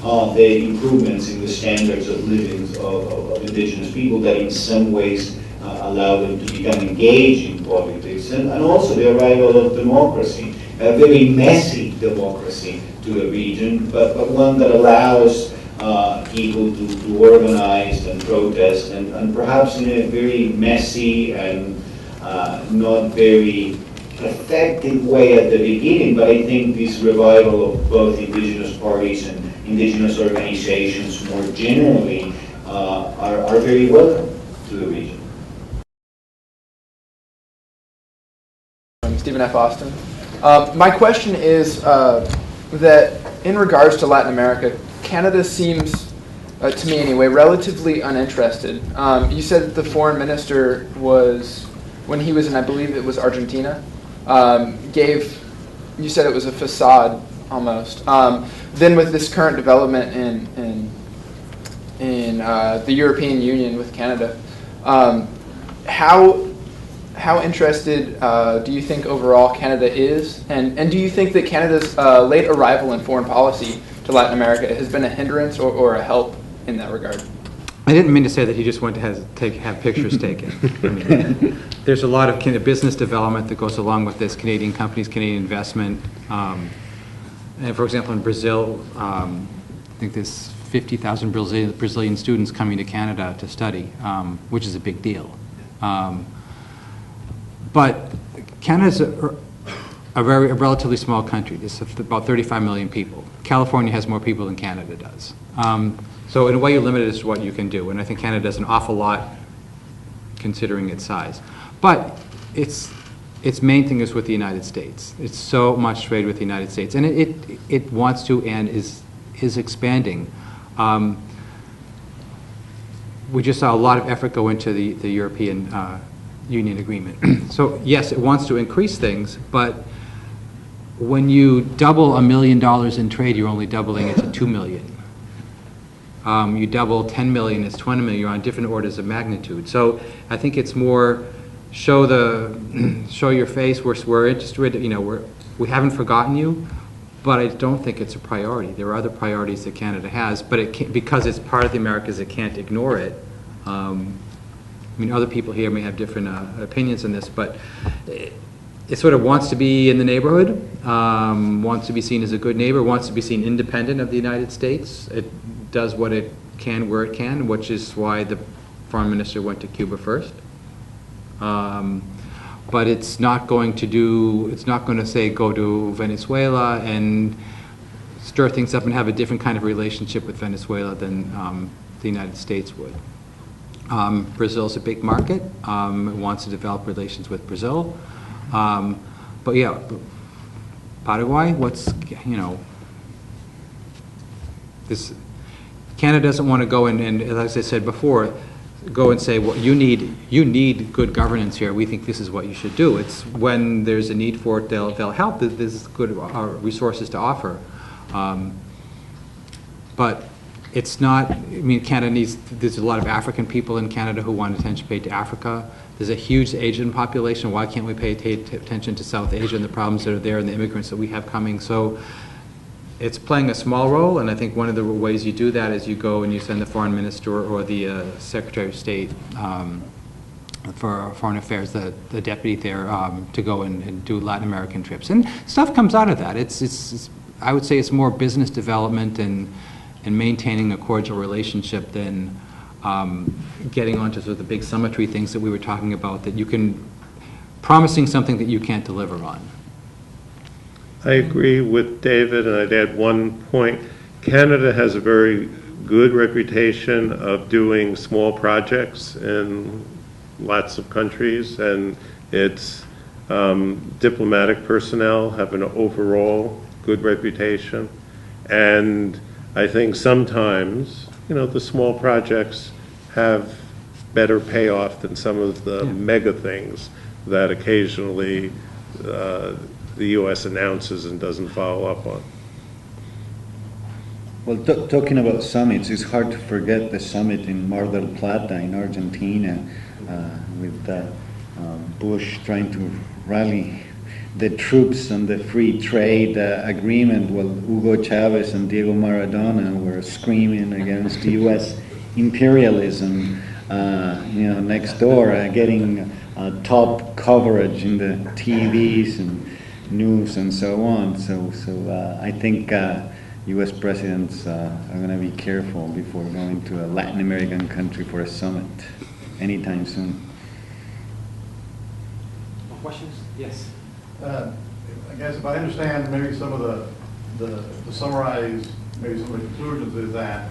of the improvements in the standards of living of indigenous people that in some ways allow them to become engaged in politics, and also the arrival of democracy, a very messy democracy to the region, but one that allows people to organize and protest, and perhaps in a very messy and not very effective way at the beginning, but I think this revival of both indigenous parties and indigenous organizations more generally are very welcome to the region. Stephen F. Austin. My question is that in regards to Latin America, Canada seems, to me anyway, relatively uninterested. You said that the foreign minister was, when he was in, I believe it was Argentina, you said it was a facade almost. Then with this current development in the European Union with Canada, how interested do you think overall Canada is? And do you think that Canada's late arrival in foreign policy to Latin America has been a hindrance or a help in that regard? I didn't mean to say that he just went to have pictures taken. I mean, there's a lot of kind of business development that goes along with this, Canadian companies, Canadian investment. And for example, in Brazil, I think there's 50,000 Brazilian students coming to Canada to study, which is a big deal. But Canada's a relatively small country. It's about 35 million people. California has more people than Canada does. So in a way, you're limited as to what you can do. And I think Canada does an awful lot considering its size. But its main thing is with the United States. It's so much trade with the United States. And it wants to and is expanding. We just saw a lot of effort go into the European Union agreement. So yes, it wants to increase things, but when you double $1 million in trade, you're only doubling it to 2 million. You double 10 million, it's 20 million. You're on different orders of magnitude. So I think it's more show your face. We're interested. We haven't forgotten you, but I don't think it's a priority. There are other priorities that Canada has, but because it's part of the Americas, it can't ignore it. I mean, other people here may have different opinions on this, but it sort of wants to be in the neighborhood, wants to be seen as a good neighbor, wants to be seen independent of the United States. It does what it can where it can, which is why the foreign minister went to Cuba first. But it's not going to say go to Venezuela and stir things up and have a different kind of relationship with Venezuela than the United States would. Brazil's a big market. It wants to develop relations with Brazil. But yeah, Paraguay, Canada doesn't want to go in and, as I said before, go and say, well, you need good governance here. We think this is what you should do. It's when there's a need for it, they'll help. There's good resources to offer. But it's not, I mean, Canada needs, there's a lot of African people in Canada who want attention paid to Africa. There's a huge Asian population. Why can't we pay attention to South Asia and the problems that are there and the immigrants that we have coming? So it's playing a small role, and I think one of the ways you do that is you go and you send the foreign minister or the Secretary of State for Foreign Affairs, the deputy there, to go and do Latin American trips. And stuff comes out of that. It's I would say it's more business development and maintaining a cordial relationship than getting onto sort of the big summitry things that we were talking about, that you can, promising something that you can't deliver on. I agree with David, and I'd add one point. Canada has a very good reputation of doing small projects in lots of countries, and its diplomatic personnel have an overall good reputation. And I think sometimes, you know, the small projects have better payoff than some of the mega things that occasionally the U.S. announces and doesn't follow up on. Well, talking about summits, it's hard to forget the summit in Mar del Plata in Argentina with Bush trying to rally the troops on the free trade agreement while Hugo Chavez and Diego Maradona were screaming against U.S. imperialism, next door, getting top coverage in the TVs and news and so on. So I think U.S. presidents are going to be careful before going to a Latin American country for a summit anytime soon. More questions? Yes. I guess if I understand maybe some of the summarize, maybe some of the conclusions is that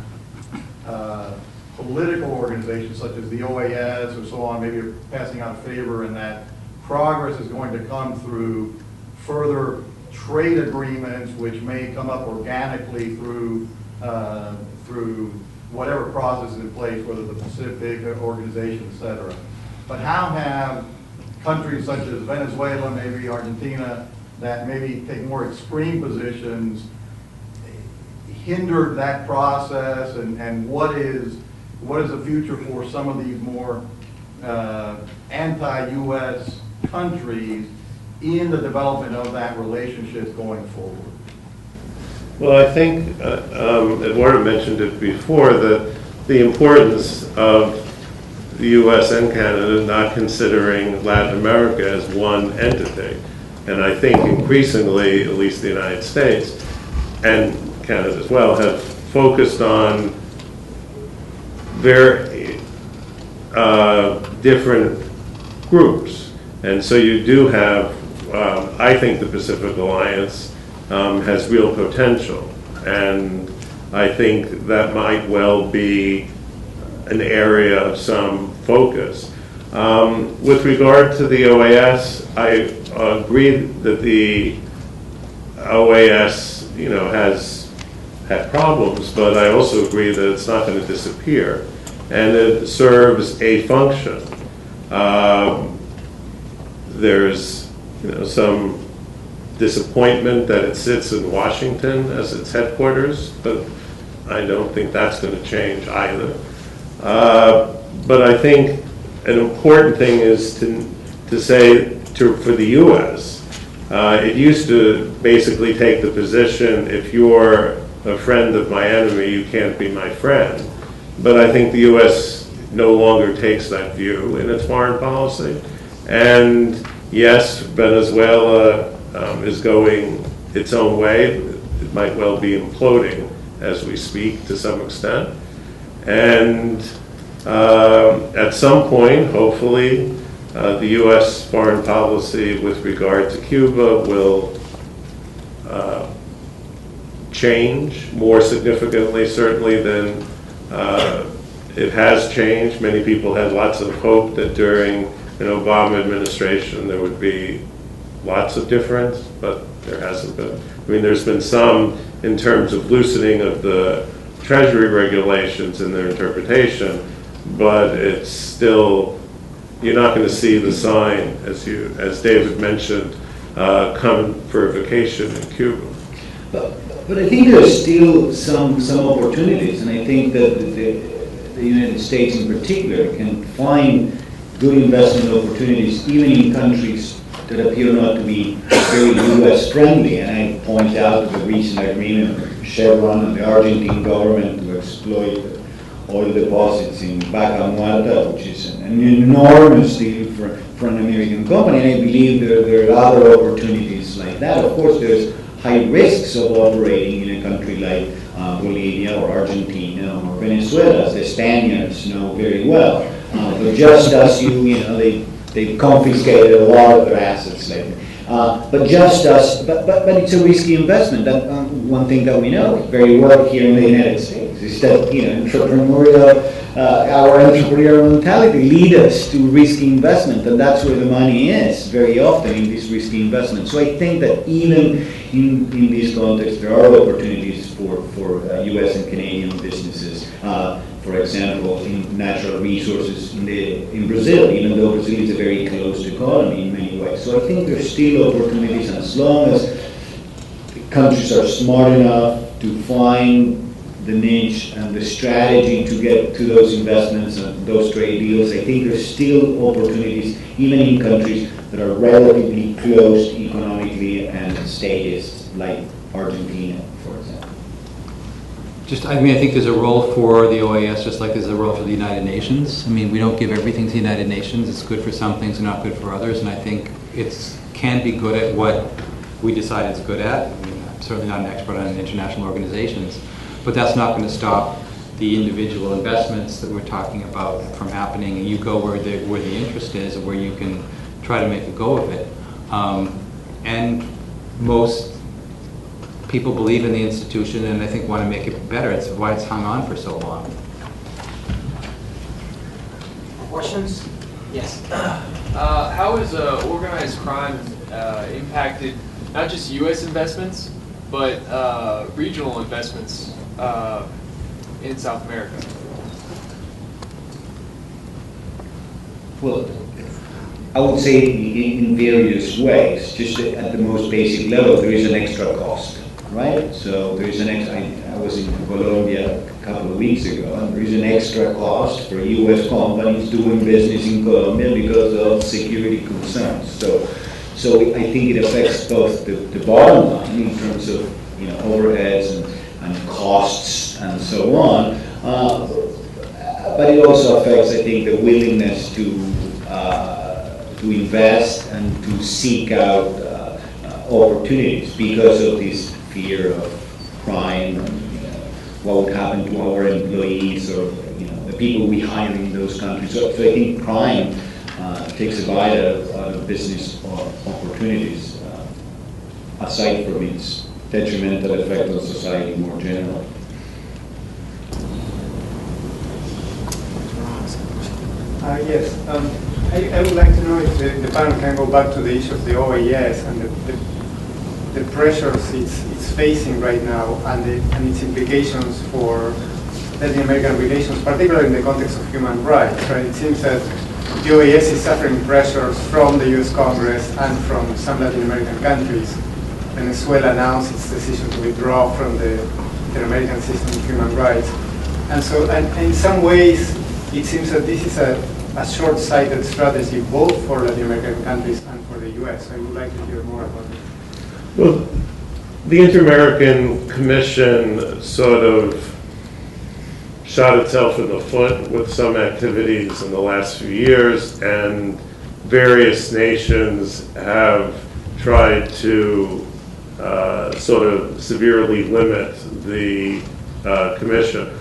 political organizations such as the OAS or so on maybe are passing out a favor, and that progress is going to come through further trade agreements which may come up organically through whatever process is in place, whether the Pacific organization, et cetera. But how have countries such as Venezuela, maybe Argentina, that maybe take more extreme positions hindered that process, and what is the future for some of these more anti-U.S. countries in the development of that relationship going forward? Well, I think Eduardo mentioned it before, that the importance of the U.S. and Canada not considering Latin America as one entity. And I think increasingly, at least the United States and Canada as well, have focused on very different groups. And so you do have, I think the Pacific Alliance has real potential. And I think that might well be an area of some focus. With regard to the OAS, I agree that the OAS, has had problems, but I also agree that it's not going to disappear, and it serves a function. There's, some disappointment that it sits in Washington as its headquarters, but I don't think that's going to change either. But I think an important thing is to say for the U.S., it used to basically take the position, if you're a friend of my enemy, you can't be my friend. But I think the U.S. no longer takes that view in its foreign policy. And yes, Venezuela is going its own way. It might well be imploding as we speak to some extent. And at some point, hopefully, the U.S. foreign policy with regard to Cuba will change more significantly, certainly, than it has changed. Many people had lots of hope that during an Obama administration there would be lots of difference, but there hasn't been. I mean, there's been some in terms of loosening of the Treasury regulations and their interpretation, but it's still, you're not going to see the sign, as David mentioned, come for a vacation in Cuba. But I think there's still some opportunities, and I think that the United States in particular can find good investment opportunities even in countries that appear not to be very U.S. friendly. And I point out the recent agreement with Chevron and the Argentine government to exploit oil deposits in Vaca Muerta, which is an enormous deal for an American company. And I believe there are other opportunities like that. Of course, there's high risks of operating in a country like Bolivia or Argentina or Venezuela, as the Spaniards know very well. But just as they've confiscated a lot of their assets lately. But it's a risky investment. That one thing that we know very well here in the United States is that our entrepreneurial mentality leads us to risky investment, and that's where the money is very often, in this risky investment. So I think that even in this context, there are opportunities for U.S. and Canadian businesses. For example, in natural resources in Brazil, even though Brazil is a very closed economy in many ways. So I think there's still opportunities, and as long as the countries are smart enough to find the niche and the strategy to get to those investments and those trade deals, I think there's still opportunities, even in countries that are relatively closed economically and statist, like Argentina, for example. I think there's a role for the OAS just like there's a role for the United Nations. I mean, we don't give everything to the United Nations. It's good for some things and not good for others. And I think it can be good at what we decide it's good at. I mean, I'm certainly not an expert on international organizations, but that's not going to stop the individual investments that we're talking about from happening. And you go where the interest is, and where you can try to make a go of it. And most people believe in the institution and I think want to make it better. It's why it's hung on for so long. Questions? Yes. How has organized crime impacted not just U.S. investments, but regional investments in South America? Well, I would say in various ways. Just at the most basic level, there is an extra cost, right? So there is an extra. I was in Colombia a couple of weeks ago, and there is an extra cost for U.S. companies doing business in Colombia because of security concerns. So I think it affects both the bottom line in terms of overheads and costs and so on, but it also affects, I think, the willingness to invest and to seek out opportunities because of this fear of crime and what would happen to our employees or the people we hire in those countries. So I think crime takes a bite out of business opportunities, aside from its detrimental effect on society more generally. Yes. I would like to know if the panel can go back to the issue of the OAS and the pressures it's facing right now and its implications for Latin American relations, particularly in the context of human rights. Right? It seems that the OAS is suffering pressures from the U.S. Congress and from some Latin American countries. Venezuela announced its decision to withdraw from the Inter-American system of human rights. And so, and in some ways, it seems that this is a short-sighted strategy both for Latin American countries and for the U.S. I would like to hear more about it. Well, the Inter-American Commission sort of shot itself in the foot with some activities in the last few years, and various nations have tried to sort of severely limit the commission.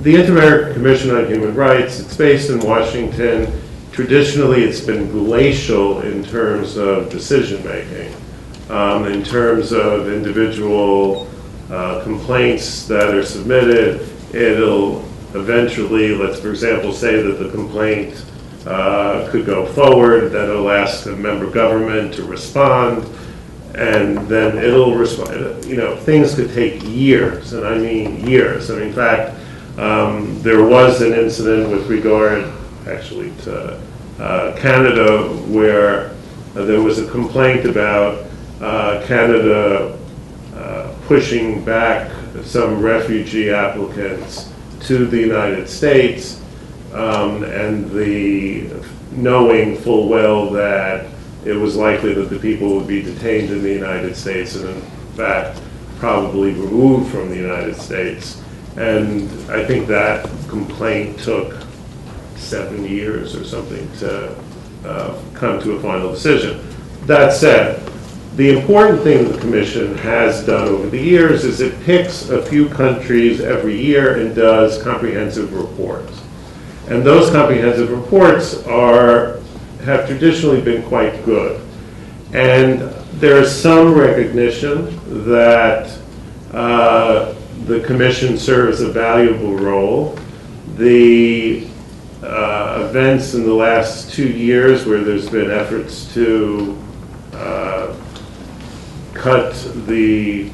The Inter-American Commission on Human Rights, it's based in Washington. Traditionally, it's been glacial in terms of decision-making, in terms of individual complaints that are submitted. It'll eventually, let's for example say that the complaint could go forward, then it'll ask the member government to respond, and then it'll respond. Things could take years, and I mean years. In fact, there was an incident with regard actually to Canada where there was a complaint about Canada pushing back some refugee applicants to the United States, and the knowing full well that it was likely that the people would be detained in the United States and in fact probably removed from the United States. And I think that complaint took 7 years or something to come to a final decision. That said, the important thing the Commission has done over the years is it picks a few countries every year and does comprehensive reports. And those comprehensive reports have traditionally been quite good. And there is some recognition that the Commission serves a valuable role. The events in the last 2 years where there's been efforts to cut the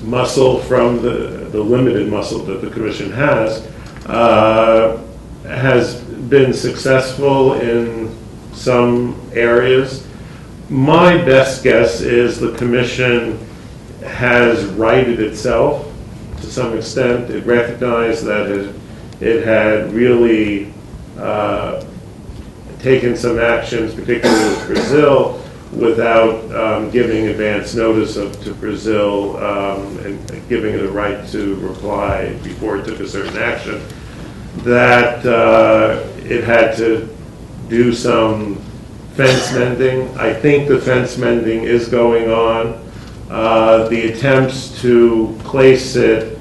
muscle from the limited muscle that the Commission has been successful in some areas. My best guess is the Commission has righted itself to some extent. It recognized that it had really taken some actions, particularly with Brazil, without giving advance notice to Brazil and giving it a right to reply before it took a certain action, that it had to do some fence mending. I think the fence mending is going on. The attempts to place it,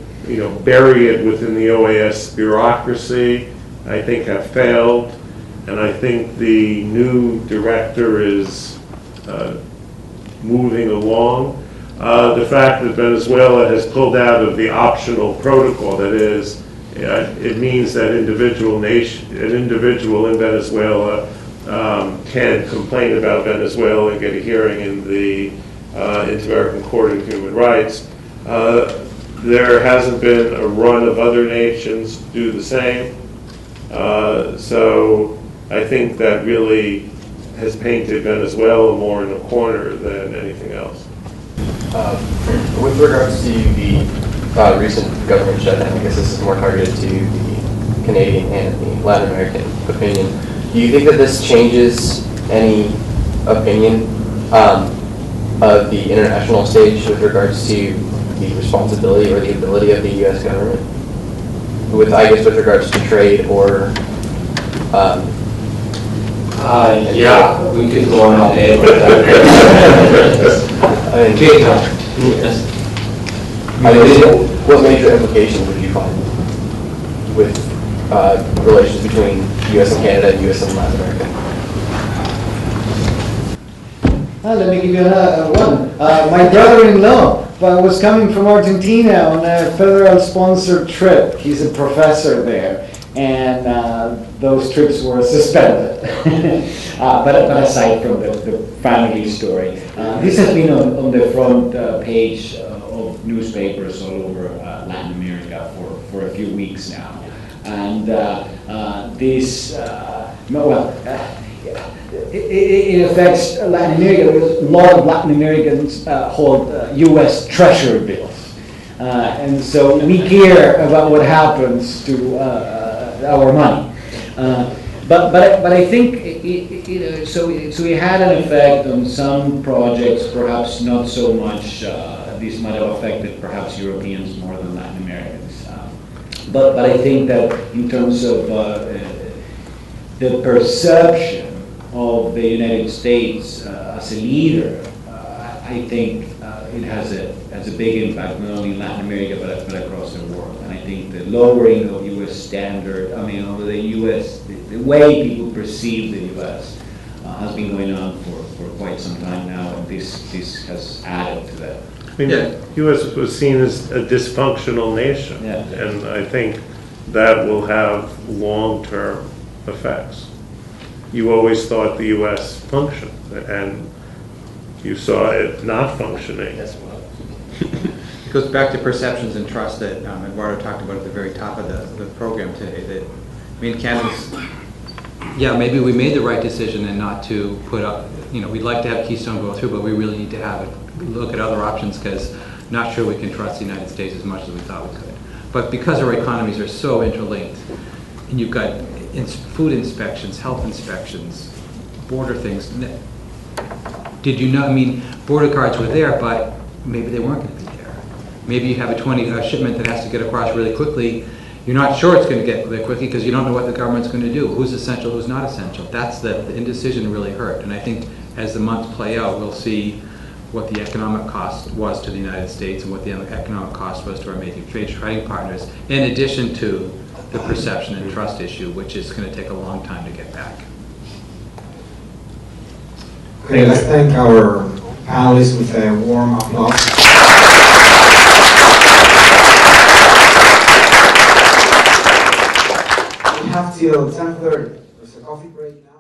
bury it within the OAS bureaucracy, I think have failed. And I think the new director is moving along. The fact that Venezuela has pulled out of the optional protocol, that is, it means that an individual in Venezuela can complain about Venezuela and get a hearing in the Inter-American Court of Human Rights. There hasn't been a run of other nations do the same. So I think that really has painted Venezuela more in a corner than anything else. With regards to the recent government shutdown, I guess this is more targeted to the Canadian and the Latin American opinion. Do you think that this changes any opinion of the international stage with regards to the responsibility or the ability of the U.S. government? With regards to trade or yeah, we could go on all day with that. What major implications would you find with relations between U.S. and Canada and U.S. and Latin America? Let me give you another one. My brother-in-law was coming from Argentina on a federal-sponsored trip. He's a professor there. And those trips were suspended. But aside from the family story, this has been on the front page of newspapers all over Latin America for a few weeks now. And this, it affects Latin America because a lot of Latin Americans hold U.S. Treasury bills. And so we care about what happens to our money. But I think so it had an effect on some projects, perhaps not so much. This might have affected perhaps Europeans more than Latin Americans. But I think that in terms of the perception of the United States as a leader, I think it has a big impact not only in Latin America but across the world. And I think the lowering of U.S. standard, of the U.S., the way people perceive the U.S. Has been going on for quite some time now, and this has added to that. The U.S. was seen as a dysfunctional nation, and I think that will have long-term effects. You always thought the U.S. functioned, and you saw it not functioning. It goes back to perceptions and trust that Eduardo talked about at the very top of the program today. That Canada's yeah, maybe we made the right decision and not to put up, we'd like to have Keystone go through, but we really need to have it, look at other options, because not sure we can trust the United States as much as we thought we could. But because our economies are so interlinked, and you've got food inspections, health inspections, border things, did you know, border guards were there, but maybe they weren't going to be there. Maybe you have a shipment that has to get across really quickly. You're not sure it's going to get there quickly because you don't know what the government's going to do. Who's essential, who's not essential. That's the indecision really hurt. And I think as the months play out, we'll see what the economic cost was to the United States and what the economic cost was to our major trading partners, in addition to the perception and trust issue, which is going to take a long time to get back. Okay, let's thank our panelists with a warm applause. We have till 10:30. There's a coffee break now.